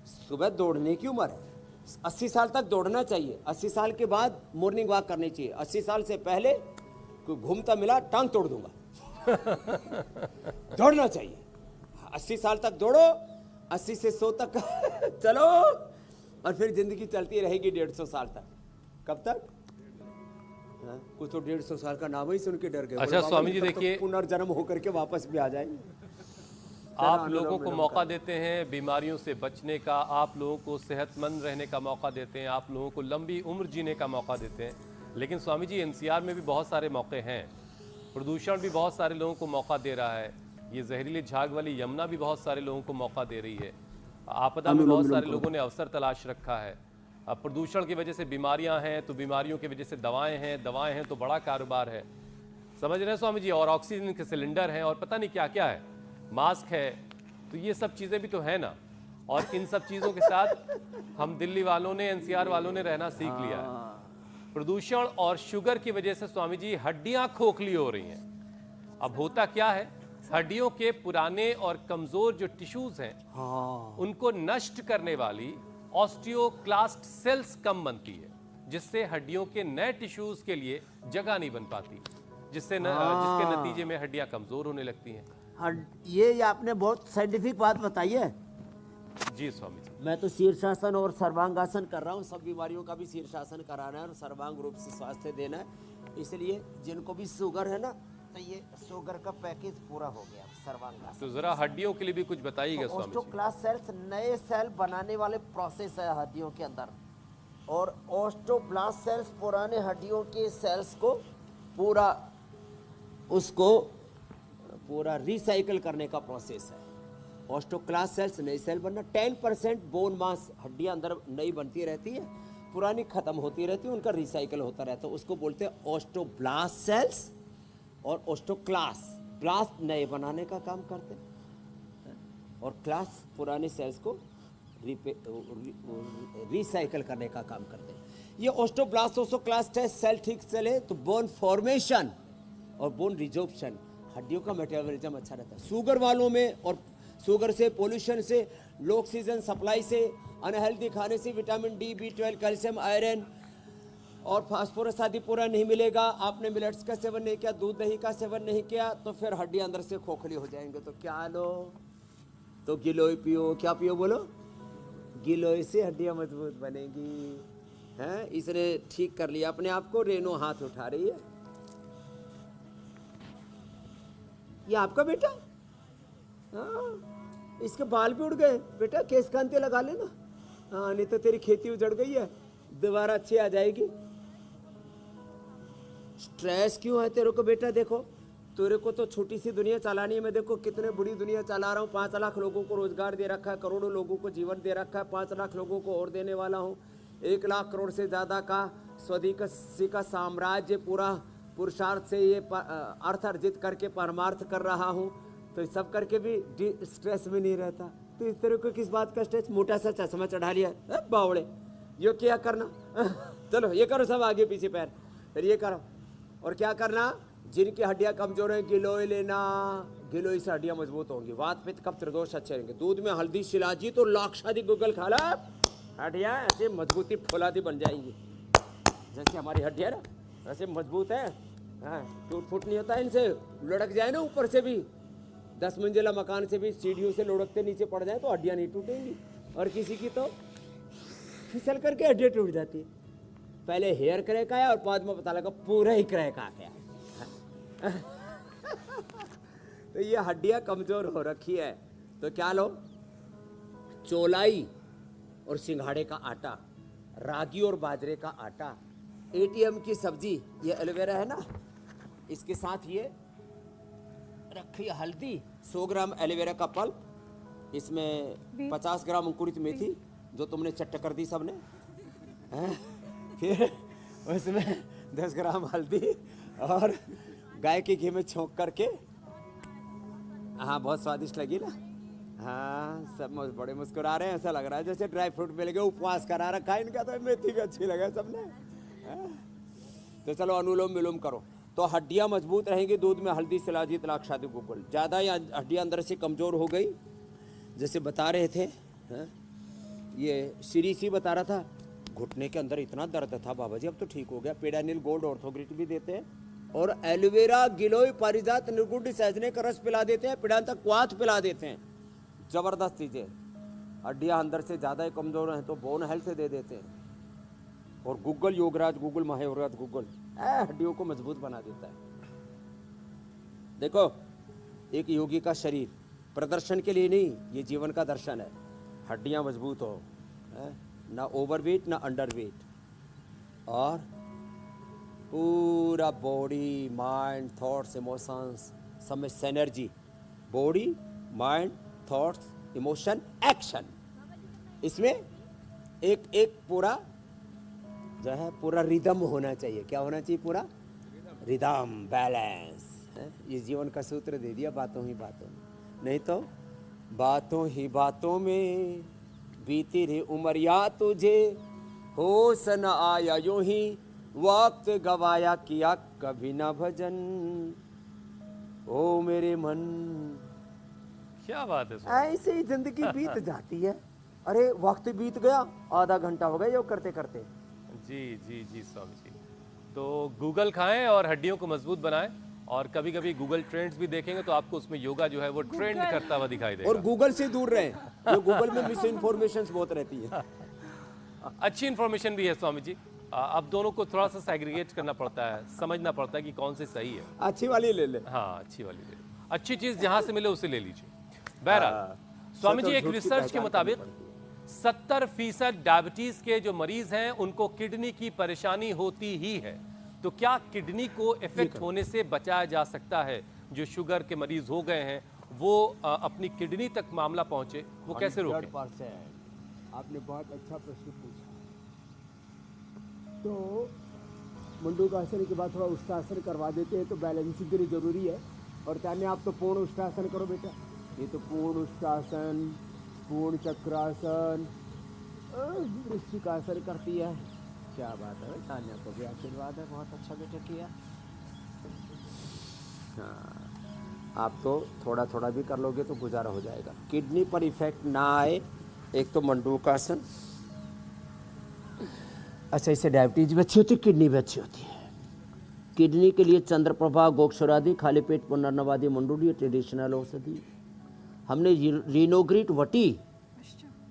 सुबह दौड़ने की उम्र है, 80 साल तक दौड़ना चाहिए, 80 साल के बाद मॉर्निंग वॉक करनी चाहिए। 80 साल से पहले कोई घूमता मिला टांग तोड़ दूंगा। दौड़ना चाहिए, 80 साल तक दौड़ो, 80 से 100 तक चलो, और फिर जिंदगी चलती रहेगी 150 साल तक। कब तक? कुछ तो 150 साल का नाम ही सुन के डर गए। अच्छा स्वामी जी देखिए, पुनर्जन्म होकर के वापस भी आ जाएंगे। आप लोगों को मौका देते हैं बीमारियों से बचने का, आप लोगों को सेहतमंद रहने का मौका देते हैं, आप लोगों को लंबी उम्र जीने का मौका देते हैं। लेकिन स्वामी जी एनसीआर में भी बहुत सारे मौके हैं, प्रदूषण भी बहुत सारे लोगों को मौका दे रहा है, ये जहरीली झाग वाली यमुना भी बहुत सारे लोगों को मौका दे रही है, आपदा में बहुत सारे लोगों ने अवसर तलाश रखा है। अब प्रदूषण की वजह से बीमारियां हैं तो बीमारियों की वजह से दवाएं हैं तो बड़ा कारोबार है, समझ रहे हैं स्वामी जी। और ऑक्सीजन के सिलेंडर हैं और पता नहीं क्या क्या है, मास्क है, तो ये सब चीज़ें भी तो है ना। और इन सब चीज़ों के साथ हम दिल्ली वालों ने, एनसीआर वालों ने रहना सीख लिया है। प्रदूषण और शुगर की वजह से स्वामी जी हड्डियां खोखली हो रही हैं। अब होता क्या है, हड्डियों के पुराने और कमजोर जो टिश्यूज हैं उनको नष्ट करने वाली ऑस्टियोक्लास्ट सेल्स कम बनती है, जिससे हड्डियों के नए टिश्यूज के लिए जगह नहीं बन पाती, जिसके नतीजे में हड्डियां कमजोर होने लगती हैं। ये आपने बहुत साइंटिफिक बात बताई है। जी स्वामी जी। मैं तो शीर्षासन और सर्वांगासन कर रहा हूँ, सब बीमारियों का भी शीर्षासन कराना है और सर्वांग रूप से स्वास्थ्य देना है। इसलिए जिनको भी शुगर है ना, तो ये शुगर का पैकेज पूरा हो गया सर्वांगासन। तो जरा हड्डियों के लिए भी कुछ बताइएगा स्वामी जी। ऑस्टियोक्लास्ट सेल्स नए सेल बनाने वाले प्रोसेस है हड्डियों के अंदर, और ऑस्टियोब्लास्ट सेल्स पुराने हड्डियों के सेल्स को पूरा रिसाइकल करने का प्रोसेस है। ऑस्टियोक्लास्ट सेल्स नई सेल बनना, 10% बोन मास हड्डियां अंदर नई बनती रहती है, पुरानी खत्म होती रहती है, उनका रिसाइकल होता रहता है, उसको बोलते हैं ऑस्टियोब्लास्ट सेल्स। और ऑस्टियोक्लास्ट, ब्लास्ट नए बनाने का काम करते हैं और क्लास पुराने सेल्स को रिसाइकल करने का काम करते हैं। ये ऑस्टियोब्लास्ट ऑस्टियोक्लास्ट है, सेल ठीक चले तो बोन फॉर्मेशन और बोन रिजॉर्प्शन, हड्डियों का मेटाबॉलिज्म अच्छा रहता है। शुगर वालों में, और शुगर से, पोल्यूशन से, लो ऑक्सीजन सप्लाई से, अनहेल्दी खाने से vitamin D, B12, calcium, iron और फास्फोरस आदि पूरा नहीं मिलेगा। आपने मिलेट्स का सेवन नहीं किया, दूध दही का सेवन नहीं किया, तो फिर हड्डी अंदर से खोखली हो जाएंगे। तो क्या लो, तो गिलोय पियो। क्या पियो बोलो? गिलोय से हड्डियां मजबूत बनेगी। हैं, इसने ठीक कर लिया अपने आप को। रेनो हाथ उठा रही है। ये आपका बेटा? हाँ, इसके बाल भी उड़ गए। बेटा केस कांते लगा लेना। हाँ, नहीं तो तेरी खेती उजड़ गई है, दोबारा अच्छी आ जाएगी। स्ट्रेस क्यों है तेरे को बेटा? देखो तेरे को तो छोटी सी दुनिया चलानी है, मैं देखो कितने बड़ी दुनिया चला रहा हूँ। 5 लाख लोगों को रोजगार दे रखा है, करोड़ों लोगों को जीवन दे रखा है, 5 लाख लोगों को और देने वाला हूँ। 1 लाख करोड़ से ज़्यादा का स्वदेशी का साम्राज्य पूरा पुरुषार्थ से ये अर्थ अर्जित करके परमार्थ कर रहा हूँ। तो सब करके भी स्ट्रेस में नहीं रहता। तो इस तरह को किस बात का स्ट्रेस? मोटा सा चश्मा चढ़ा लिया, बावड़े, ये क्या करना? चलो ये करो सब आगे पीछे पैर, फिर ये करो। और क्या करना? जिनकी हड्डियां कमजोर हैं गिलोय लेना, गिलोय से हड्डियां मजबूत होंगी। वात पित्त कफ त्रिदोष अच्छे रहेंगे। दूध में हल्दी शिलाजी तो लाक्षादी गुगल खा ला, हड्डियां ऐसे मजबूती फुलादी बन जाएंगी। जैसे हमारी हड्डियां ना वैसे मजबूत है, टूट फूट नहीं होता इनसे। लुढ़क जाए ना ऊपर से भी, 10 मंजिला मकान से भी सीढ़ियों से लुढ़कते नीचे पड़ जाए तो हड्डियां नहीं टूटेंगी। और किसी की तो फिसल करके हड्डियां टूट जाती है। पहले हेयर क्रैक आया और बाद में पता लगा पूरा ही क्रैक आ गया। तो ये हड्डियां कमजोर हो रखी है, तो क्या लो? चौलाई और सिंघाड़े का आटा, रागी और बाजरे का आटा, एटीएम की सब्जी, ये एलोवेरा है ना, इसके साथ ये रखी हल्दी, 100 ग्राम एलोवेरा का पल्प, इसमें 50 ग्राम अंकुरित मेथी जो तुमने चट्ट कर दी सबने, फिर उसमें 10 ग्राम हल्दी और गाय के घी में छोंक करके, हाँ बहुत स्वादिष्ट लगी ना। हाँ सब बड़े मुस्कुरा रहे हैं, ऐसा लग रहा है जैसे ड्राई फ्रूट मिल गए, उपवास करा रखा है इनका। तो मेथी भी अच्छी लगा सबने। तो चलो अनुलोम विलोम करो तो हड्डियां मजबूत रहेंगी। दूध में हल्दी शिलाजी तलाक्षादी गुगल। ज़्यादा हड्डियां अंदर से कमज़ोर हो गई, जैसे बता रहे थे ये श्री सी बता रहा था, घुटने के अंदर इतना दर्द था बाबा जी, अब तो ठीक हो गया। पेडानिल गोल्ड ऑर्थोग्रिट भी देते हैं, और एलोवेरा गिलोय पारिजात निर्गुड सहजने का रस पिला देते हैं, पिडांतक क्वाथ पिला देते हैं। जबरदस्त चीजें। हड्डियां अंदर से ज्यादा ही कमजोर हैं तो बोन हेल्थ दे देते हैं। और गूगल योगराज गूगल महायोगराज गूगल हड्डियों को मजबूत बना देता है। देखो एक योगी का शरीर प्रदर्शन के लिए नहीं, ये जीवन का दर्शन है। हड्डियां मजबूत हो, ना ओवरवेट ना अंडरवेट, और पूरा बॉडी माइंड थॉट्स इमोशंस सब में synergy. Body mind thoughts emotion action, इसमें एक एक पूरा जो है पूरा रिदम होना चाहिए। क्या होना चाहिए? पूरा रिदम, बैलेंस। ये जीवन का सूत्र दे दिया, बातों ही बातों में। नहीं तो बातों ही बातों में बीती रही उमरिया तुझे, होश न आया यूं ही वक्त गवाया, किया कभी ना भजन ओ मेरे मन। क्या बात है। ऐसे ही जिंदगी बीत जाती है। अरे वक्त बीत गया, आधा घंटा हो गया योग करते करते। जी जी जी स्वामी जी। तो गूगल खाएं और हड्डियों को मजबूत बनाएं, और कभी कभी गूगल ट्रेंड्स भी देखेंगे तो आपको उसमें योगा जो है वो ट्रेंड करता हुआ दिखाई देगा। और गूगल से दूर रहें, जो गूगल में मिस इन्फॉर्मेशन बहुत रहती है। अच्छी इन्फॉर्मेशन भी है स्वामी जी। अब दोनों को थोड़ा सा सेग्रीगेट करना पड़ता है, समझना पड़ता है कि कौन से सही है। अच्छी वाली ले ले। हाँ अच्छी वाली ले, अच्छी चीज जहां से मिले उसे ले लीजिए। बहरहाल स्वामी जी, एक रिसर्च के मुताबिक 70% डायबिटीज के जो मरीज हैं उनको किडनी की परेशानी होती ही है। तो क्या किडनी को इफेक्ट होने से बचाया जा सकता है? जो शुगर के मरीज हो गए हैं वो अपनी किडनी तक मामला पहुंचे, वो कैसे रोकें? आपने बहुत अच्छा प्रश्न पूछा। तो मुंडूकासन के बाद थोड़ा उष्टासन करवा देते हैं तो बैलेंसिंग के लिए जरूरी है। और चाहे आप तो पूर्ण उष्टासन करो बेटा, ये तो पूर्ण उष्टासन, पूर्ण चक्रासन, वृश्चिकासन करती है। क्या बात है, तान्या को भी आशीर्वाद है, बहुत अच्छा बेटा किया। हाँ, आप तो थोड़ा थोड़ा भी कर लोगे तो गुजारा हो जाएगा। किडनी पर इफेक्ट ना आए, एक तो मंडूकासन। अच्छा, इससे डायबिटीज भी अच्छी होती है, किडनी भी अच्छी होती है। किडनी के लिए चंद्रप्रभा, गोक्षरादि, खाली पेट पुनर्नवादी मंडूडी ट्रेडिशनल औषधि। हमने रीनोग्रिट वटी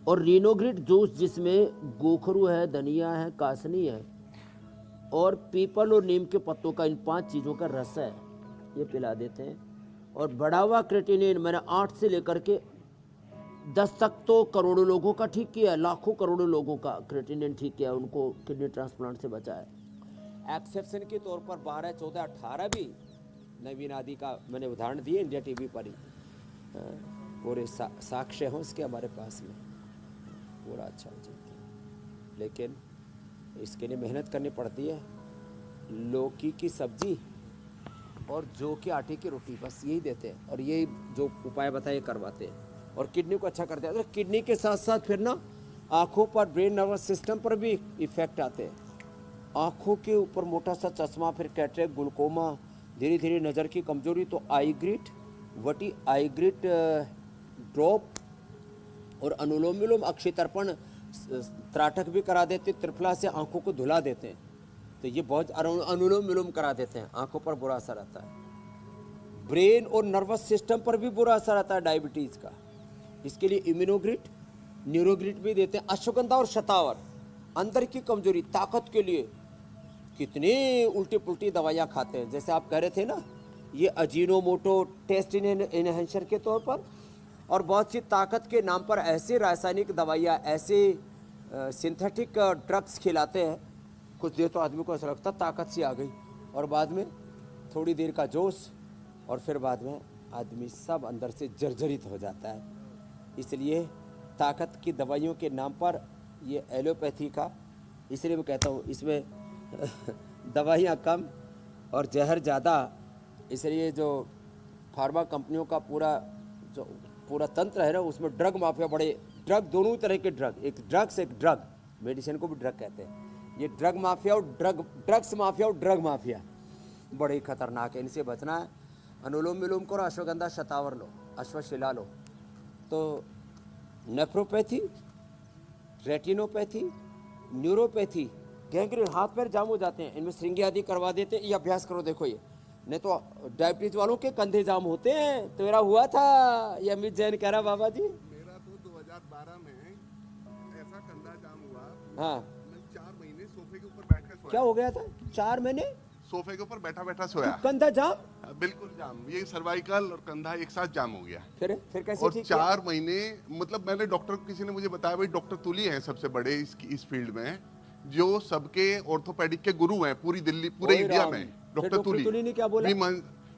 और रीनोग्रिट जूस, जिसमें गोखरू है, धनिया है, कासनी है और पीपल और नीम के पत्तों का, इन 5 चीज़ों का रस है, ये पिला देते हैं। और बढ़ा हुआ क्रेटिनिन मैंने 8 से लेकर के 10 तक तो करोड़ों लोगों का ठीक किया, लाखों करोड़ों लोगों का क्रेटिनिन ठीक किया, उनको किडनी ट्रांसप्लांट से बचाया। एक्सेप्शन के तौर पर 12, 14, 18 भी नवीन आदि का मैंने उदाहरण दिए इंडिया टीवी पर ही, पूरे साक्ष्य हैं उसके हमारे पास में, पूरा अच्छा हो जाता है। लेकिन इसके लिए मेहनत करनी पड़ती है। लौकी की सब्जी और जौ के आटे की रोटी, बस यही देते हैं और यही जो उपाय बताए करवाते हैं और किडनी को अच्छा करते हैं। तो किडनी के साथ साथ फिर ना आँखों पर, ब्रेन नर्वस सिस्टम पर भी इफेक्ट आते हैं। आँखों के ऊपर मोटा सा चश्मा, फिर कैटरेक्ट, ग्लूकोमा, धीरे धीरे नज़र की कमजोरी। तो आई ग्रिट ड्रॉप और अनुलोम विलोम, अक्षितर्पण, त्राटक भी करा देते, त्रिफला से आंखों को धुला देते हैं। तो ये बहुत अनुलोम विलोम करा देते हैं, आंखों पर बुरा असर आता है। ब्रेन और नर्वस सिस्टम पर भी बुरा असर आता है डायबिटीज़ का। इसके लिए इम्यूनोग्रिट, न्यूरोग्रिट भी देते हैं। अश्वगंधा और शतावर, अंदर की कमजोरी, ताकत के लिए कितनी उल्टी पुल्टी दवाइयाँ खाते हैं। जैसे आप कह रहे थे ना, ये अजीनोमोटो टेस्ट इनहेंसर के तौर पर और बहुत सी ताकत के नाम पर ऐसे रासायनिक दवाइयाँ, ऐसे सिंथेटिक ड्रग्स खिलाते हैं। कुछ देर तो आदमी को ऐसा लगता ताकत सी आ गई और बाद में थोड़ी देर का जोश और फिर बाद में आदमी सब अंदर से जर्जरित हो जाता है। इसलिए ताकत की दवाइयों के नाम पर ये एलोपैथी का, इसलिए मैं कहता हूँ इसमें दवाइयाँ कम और जहर ज़्यादा। इसलिए जो फार्मा कंपनियों का पूरा तंत्र है ना, उसमें ड्रग माफिया बड़े, ड्रग दोनों तरह के ड्रग, एक ड्रग्स एक ड्रग, मेडिसिन को भी ड्रग कहते हैं। ये ड्रग माफिया और ड्रग्स माफिया और ड्रग माफिया बड़े ही खतरनाक है, इनसे बचना है। अनुलोम विलोम करो, अश्वगंधा शतावर लो, अश्वशिला लो। तो नेफ्रोपैथी, रेटिनोपैथी, न्यूरोपैथी, गैंग्रीन, हाथ पैर जाम हो जाते हैं, इनमें श्रृंगी आदि करवा देते हैं। ये अभ्यास करो, देखो ये नहीं तो डायबिटीज वालों के कंधे जाम होते हैं। तो मेरा हुआ था, ये अमित जैन कह रहा बाबा जी। मेरा तो 2012 में ऐसा कंधा जाम हुआ। हाँ, मैं 4 महीने सोफे के ऊपर बैठ कर सोया। क्या हो गया था? 4 महीने सोफे के ऊपर बैठा बैठा सोया। कंधा जाम? बिल्कुल जाम, ये सर्वाइकल और कंधा एक साथ जाम हो गया। फिर कैसे और ठीक 4 महीने, मतलब मैंने डॉक्टर, किसी ने मुझे बताया, भाई डॉक्टर तुली हैं सबसे बड़े इस फील्ड में, जो सबके ऑर्थोपेडिक के गुरु हैं पूरी दिल्ली, पूरे इंडिया में। डॉक्टर तुली ने क्या बोला?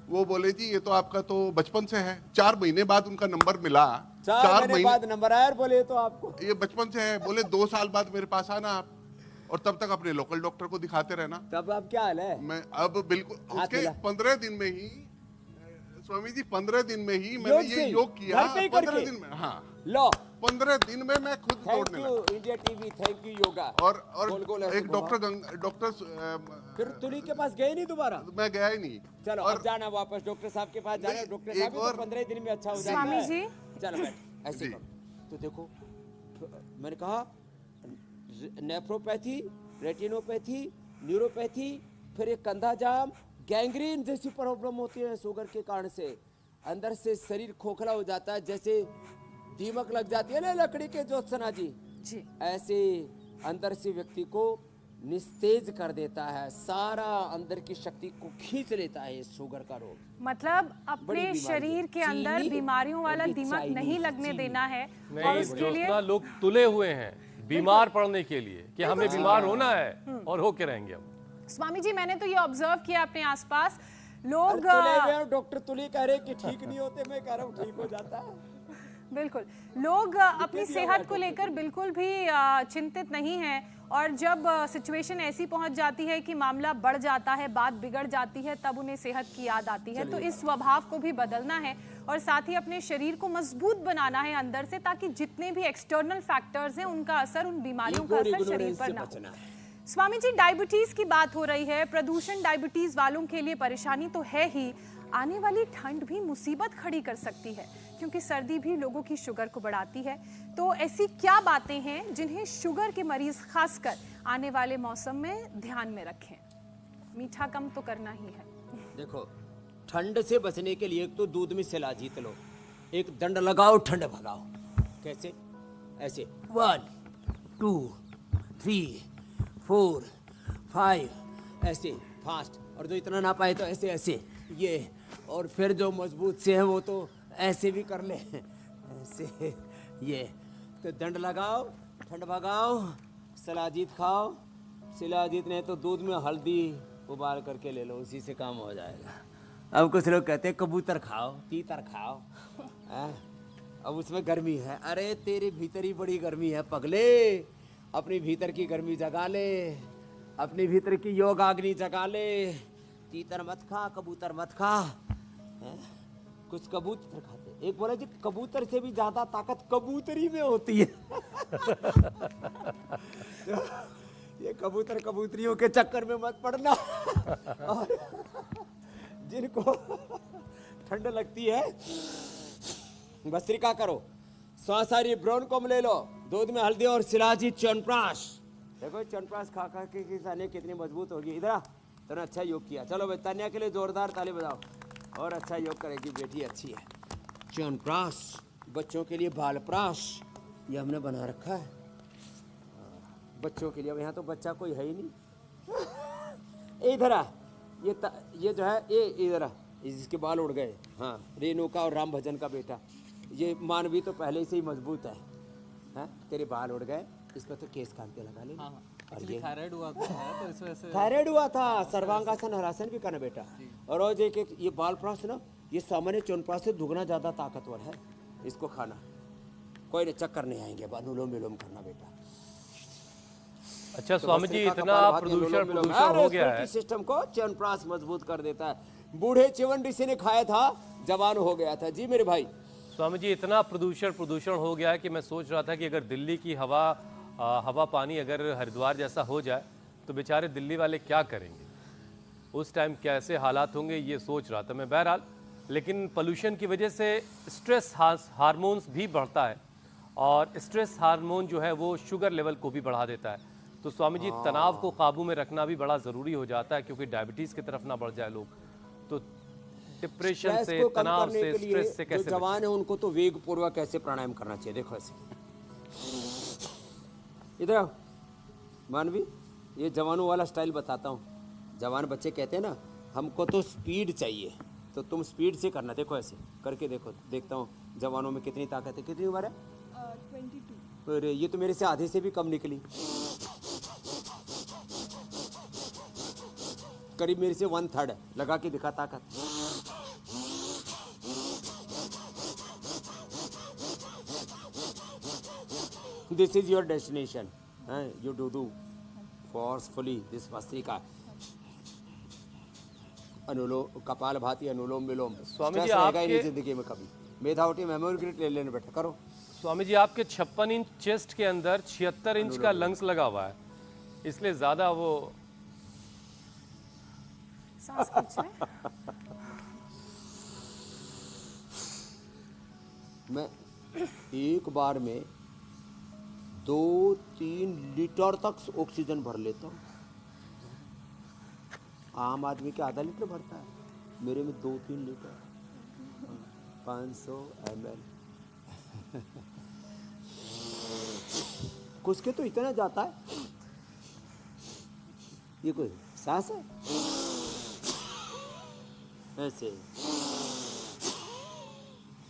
वो बोले जी ये तो आपका तो बचपन से है। 4 महीने बाद उनका नंबर मिला। 4 महीने बाद नंबर आया, बोले तो आपको ये बचपन से है। बोले 2 साल बाद मेरे पास आना आप, और तब तक अपने लोकल डॉक्टर को दिखाते रहना। तब आप क्या हाल है? मैं अब बिल्कुल उसके 15 दिन में ही, स्वामी जी 15 दिन में ही मैंने ये योग किया। 15 दिन में, हाँ लो 15 दिन में मैं खुद थैंक दौड़ने यू लगा। India TV, thank you yoga. और गोल गोल ऐसे एक डॉक्टर फिर तुली के पास गए नहीं दोबारा? मैं गया ही नहीं। चलो और अब जाना वापस डॉक्टर साहब के पास जाना। डॉक्टर साहब भी तो 15 दिन में अच्छा हो जाता स्वामी है। जी। चलो बैठ, ऐसे जी। करो। तो देखो मैंने कहा नेफ्रोपैथी, रेटिनोपैथी, न्यूरोपैथी, फिर एक कंधा जाम, गैंग्रीन जैसी प्रॉब्लम होती है शुगर के कारण से। अंदर से शरीर खोखला हो जाता है, जैसे दीमक लग जाती है ना लकड़ी के, ज्योत्सना जी ऐसे अंदर से व्यक्ति को निस्तेज कर देता है, सारा अंदर की शक्ति को खींच लेता है ये शुगर का रोग। मतलब बड़ी अपने बीमारी शरीर है। के अंदर चीनी बीमारियों वाला और ये दिमाग नहीं चाइनीज लगने चीनी। देना है। और नहीं, उसके लिए ज्योत्सना लोग तुले हुए हैं बीमार पड़ने के लिए कि हमें बीमार होना है और होके रहेंगे हम। स्वामी जी, मैंने तो ये ऑब्जर्व किया अपने आसपास, लोग डॉक्टर तुली कह रहे कि ठीक नहीं होते, मैं कह रहा हूँ ठीक हो जाता है। बिल्कुल, लोग अपनी सेहत को लेकर बिल्कुल भी चिंतित नहीं हैं, और जब सिचुएशन ऐसी पहुंच जाती है कि मामला बढ़ जाता है, बात बिगड़ जाती है, तब उन्हें सेहत की याद आती है। तो इस स्वभाव को भी बदलना है और साथ ही अपने शरीर को मजबूत बनाना है अंदर से, ताकि जितने भी एक्सटर्नल फैक्टर्स हैं उनका असर, उन बीमारियों का असर शरीर पर ना हो। स्वामी जी, डायबिटीज की बात हो रही है, प्रदूषण डायबिटीज वालों के लिए परेशानी तो है ही, आने वाली ठंड भी मुसीबत खड़ी कर सकती है, क्योंकि सर्दी भी लोगों की शुगर को बढ़ाती है। तो ऐसी क्या बातें हैं जिन्हें शुगर के मरीज खासकर आने वाले मौसम में ध्यान में रखें? मीठा कम तो करना ही है। देखो, ठंड से बचने के लिए एक तो दूध में शिलाजीत लो, एक दंड लगाओ, ठंड भगाओ। कैसे? ऐसे 1 2 3 4 5 ऐसे फास्ट, और जो इतना ना पाए तो ऐसे ऐसे ये, और फिर जो मजबूत से है वो तो ऐसे भी कर ले, ऐसे ये। तो दंड लगाओ, ठंड भगाओ, शिलाजीत खाओ। शिलाजीत नहीं तो दूध में हल्दी उबाल करके ले लो, उसी से काम हो जाएगा। अब कुछ लोग कहते हैं कबूतर खाओ, तीतर खाओ। अब उसमें गर्मी है। अरे तेरे भीतर ही बड़ी गर्मी है पगले, अपनी भीतर की गर्मी जगा ले, अपनी भीतर की योग अग्नि जगा ले। तीतर मत खा, कबूतर मत खा। कुछ कबूतर खाते, एक बोला जी कबूतर से भी ज्यादा ताकत कबूतरी में होती है। ये कबूतर कबूतरियों के चक्कर में मत पड़ना। और जिनको ठंड लगती है भस्त्रिका करो, स्वासारी ब्राउन कॉम ले लो, दूध में हल्दी और शिलाजी च्यवनप्राश। देखो च्यवनप्राश खा खा के तानिया कितनी मजबूत होगी। इधर तूने अच्छा योग किया। चलो भाई तानिया के लिए जोरदार ताली बजाओ। और अच्छा योग करेगी बेटी, अच्छी है। च्यवनप्राश, बच्चों के लिए बालप्राश, ये हमने बना रखा है बच्चों के लिए। अब यहाँ तो बच्चा कोई है ही नहीं। इधर आ, ये जो है ये इधर आ, जिसके बाल उड़ गए। हाँ, रेणुका और राम भजन का बेटा। ये मानवी तो पहले से ही मजबूत है। हाँ, तेरे बाल उड़ गए, इसको तो केस काट के लगा ले। हाँ, थायराइड हुआ था तो इस वजह से। थायराइड हुआ था, सर्वांगासन हरासन भी करना बेटा। और एक ये बाल प्राश ना, ये सामान्य च्यवनप्राश से दुगना ज्यादा ताकतवर है। इसको खाना, कोई ने चक्कर नहीं आएंगे। अनुलोम विलोम करना बेटा। अच्छा स्वामी जी, इतना प्रदूषण हो गया है, सिस्टम को च्यवनप्राश मजबूत कर देता है। बूढ़े च्यवन ऋषि ने खाया था, जवान हो गया था। जी मेरे भाई। स्वामी जी, इतना प्रदूषण हो गया है कि मैं सोच रहा था कि अगर दिल्ली की हवा पानी अगर हरिद्वार जैसा हो जाए तो बेचारे दिल्ली वाले क्या करेंगे, उस टाइम कैसे हालात होंगे, ये सोच रहा था मैं। बहरहाल, लेकिन पोल्यूशन की वजह से स्ट्रेस हार्मोन्स भी बढ़ता है, और स्ट्रेस हार्मोन जो है वो शुगर लेवल को भी बढ़ा देता है। तो स्वामी जी, तनाव को काबू में रखना भी बड़ा ज़रूरी हो जाता है, क्योंकि डायबिटीज़ की तरफ ना बढ़ जाए लोग। तो डिप्रेशन से, तनाव से, स्ट्रेस से कैसे जवान है उनको तो वेग पूर्वक कैसे प्राणायाम करना चाहिए। देखो ऐसे, इधर आओ मानवी, ये जवानों वाला स्टाइल बताता हूँ। जवान बच्चे कहते हैं ना हमको तो स्पीड चाहिए, तो तुम स्पीड से करना। देखो ऐसे करके देखो, देखता हूँ जवानों में कितनी ताकत है। कितनी उम्र है? 22। अरे ये तो मेरे से आधे से भी कम निकली, करीब मेरे से 1/3 है। लगा के दिखा ताकत। This is your destination. You do forcefully this bhastrika. अनुलोम, कपाल भाती, अनुलोम विलोम। स्वामी जी, आपके जिंदगी में कभी मेधावटी मेमोरी ग्रिड ले लेने बैठा करो। स्वामी जी, आपके 56 इंच चेस्ट के अंदर 76 इंच का लंग्स लगा हुआ है, इसलिए ज्यादा वो सांस खींच रहे हैं। मैं एक बार में 2-3 लीटर तक ऑक्सीजन भर लेता हूँ। आम आदमी के आधा लीटर भरता है, मेरे में 2-3 लीटर, 500 ml। कुछ के तो इतना जाता है। ये कोई सांस है? ऐसे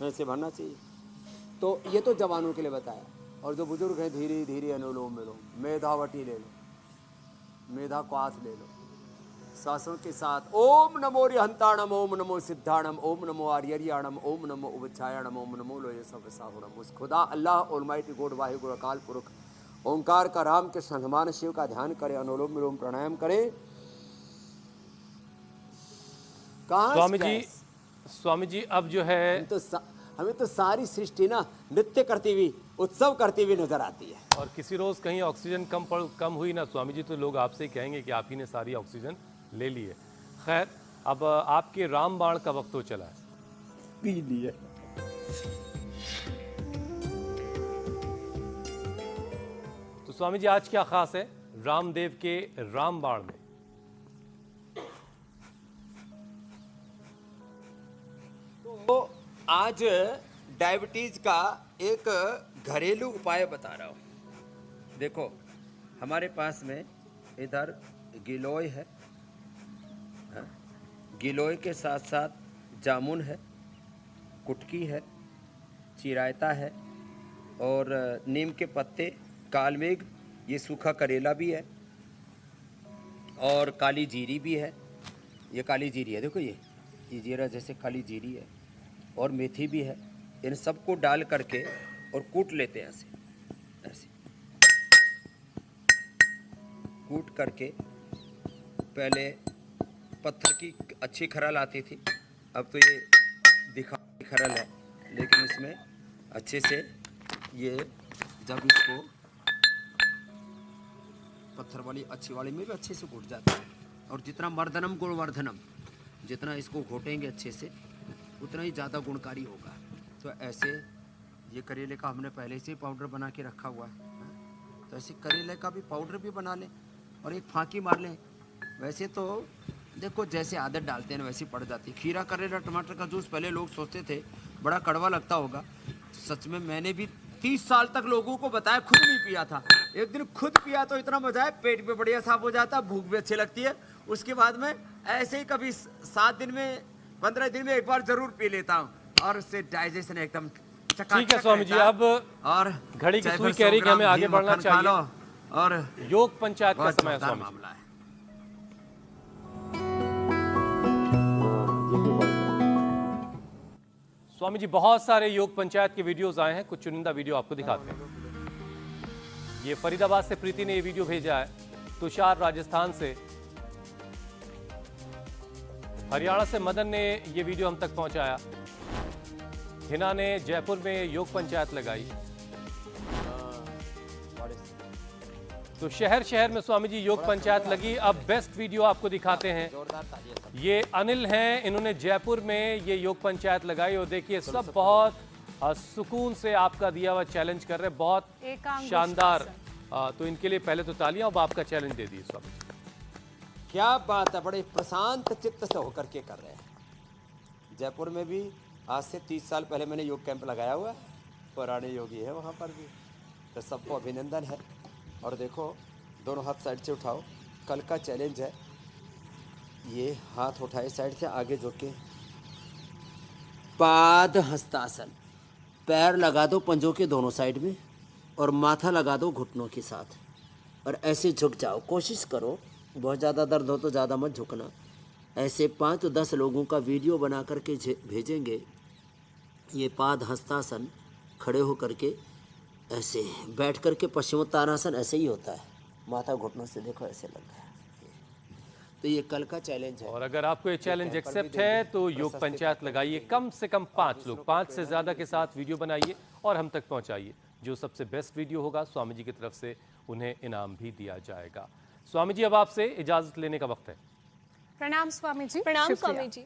ऐसे भरना चाहिए। तो ये तो जवानों के लिए बताया। और जो बुजुर्ग हैं धीरे धीरे अनुलोम विलोम, मेधावटी ले लो, मेधा क्वाथ ले लो, सांसों के साथ ओम नमो रिहंताणम, ओम नमो सिद्धाणम, ओम नमो आर्यरियाणम, ओम नमो उपच्छायाणम, ओम नमो लोये सब साहुणम। उस खुदा अल्लाह ऑलमाइटी गॉड वाहिगुरु अकाल पुरख ओंकार का, राम के हनुमान शिव का ध्यान करें, अनुलोम विलोम प्राणायाम करें। स्वामी जी अब जो है हमें तो सारी सृष्टि ना नृत्य करती हुई, उत्सव करती हुई नजर आती है। और किसी रोज कहीं ऑक्सीजन कम हुई ना स्वामी जी, तो लोग आपसे ही कहेंगे कि आप ही ने सारी ऑक्सीजन ले ली है। खैर, अब आपके रामबाण का वक्त हो चला है, पी लिए। तो स्वामी जी आज क्या खास है रामदेव के रामबाण में? तो आज डायबिटीज का एक घरेलू उपाय बता रहा हूँ। देखो हमारे पास में इधर गिलोय है, गिलोय के साथ साथ जामुन है, कुटकी है, चिरायता है, और नीम के पत्ते, कालमेघ, ये सूखा करेला भी है, और काली जीरी भी है। ये काली जीरी है, देखो ये जीरा जैसे काली जीरी है और मेथी भी है, इन सबको डाल करके और कूट लेते हैं ऐसे ऐसे कूट करके। पहले पत्थर की अच्छी खरल आती थी, अब तो ये दिखाई खरल है, लेकिन इसमें अच्छे से ये जब इसको पत्थर वाली अच्छी वाली में भी अच्छे से घुट जाता है। और जितना मर्दनम गुणवर्धनम, जितना इसको घोटेंगे अच्छे से उतना ही ज़्यादा गुणकारी होगा। तो ऐसे ये करेले का हमने पहले से पाउडर बना के रखा हुआ है, तो ऐसे करेले का भी पाउडर भी बना लें और एक फाँकी मार लें। वैसे तो देखो जैसे आदत डालते हैं वैसी पड़ जाती है। खीरा करेला टमाटर का जूस पहले लोग सोचते थे बड़ा कड़वा लगता होगा, सच में मैंने भी 30 साल तक लोगों को बताया, खुद नहीं पिया था। एक दिन खुद पिया तो इतना मजा है, पेट भी बढ़िया साफ हो जाता है, भूख भी अच्छी लगती है। उसके बाद में ऐसे ही कभी 7 दिन में 15 दिन में एक बार जरूर पी लेता हूँ और उससे डाइजेशन एकदम ठीक है स्वामी जी। अब और घड़ी की सुई कह रही कि हमें आगे बढ़ना चाहिए और योग पंचायत का समय है स्वामी जी। स्वामी जी बहुत सारे योग पंचायत के वीडियोस आए हैं, कुछ चुनिंदा वीडियो आपको दिखाते हैं। ये फरीदाबाद से प्रीति ने ये वीडियो भेजा है, तुषार राजस्थान से, हरियाणा से मदन ने ये वीडियो हम तक पहुंचाया, हिना ने जयपुर में योग पंचायत लगाई। तो शहर शहर में स्वामी जी योग पंचायत लगी। अब बेस्ट वीडियो आपको दिखाते हैं। ये अनिल हैं, इन्होंने जयपुर में ये योग पंचायत लगाई और देखिए सब बहुत सुकून से आपका दिया हुआ चैलेंज कर रहे हैं, बहुत शानदार। तो इनके लिए पहले तो तालियां। अब आपका चैलेंज दे दिए स्वामी। क्या बात है, बड़े प्रशांत चित्त से होकर के कर रहे हैं। जयपुर में भी आज से 30 साल पहले मैंने योग कैंप लगाया हुआ है, पुराने योगी है वहाँ पर भी, तो सबको अभिनंदन है। और देखो दोनों हाथ साइड से उठाओ, कल का चैलेंज है। ये हाथ उठाए साइड से आगे झुक के, पाद हस्तासन, पैर लगा दो पंजों के दोनों साइड में और माथा लगा दो घुटनों के साथ और ऐसे झुक जाओ। कोशिश करो, बहुत ज़्यादा दर्द हो तो ज़्यादा मत झुकना। ऐसे 5-10 लोगों का वीडियो बना करके भेजेंगे। ये पाद हस्तासन, खड़े होकर के ऐसे बैठ करके पश्चिमोत्तानासन ऐसे ही होता है, माथा घुटनों से देखो ऐसे लगा है। तो ये कल का चैलेंज है। और अगर आपको ये चैलेंज एक्सेप्ट है तो योग पंचायत लगाइए, कम से कम 5 लोग, 5 से ज़्यादा के साथ वीडियो बनाइए और हम तक पहुंचाइए। जो सबसे बेस्ट वीडियो होगा स्वामी जी की तरफ से उन्हें इनाम भी दिया जाएगा। स्वामी जी अब आपसे इजाजत लेने का वक्त है। प्रणाम स्वामी जी। प्रणाम स्वामी जी।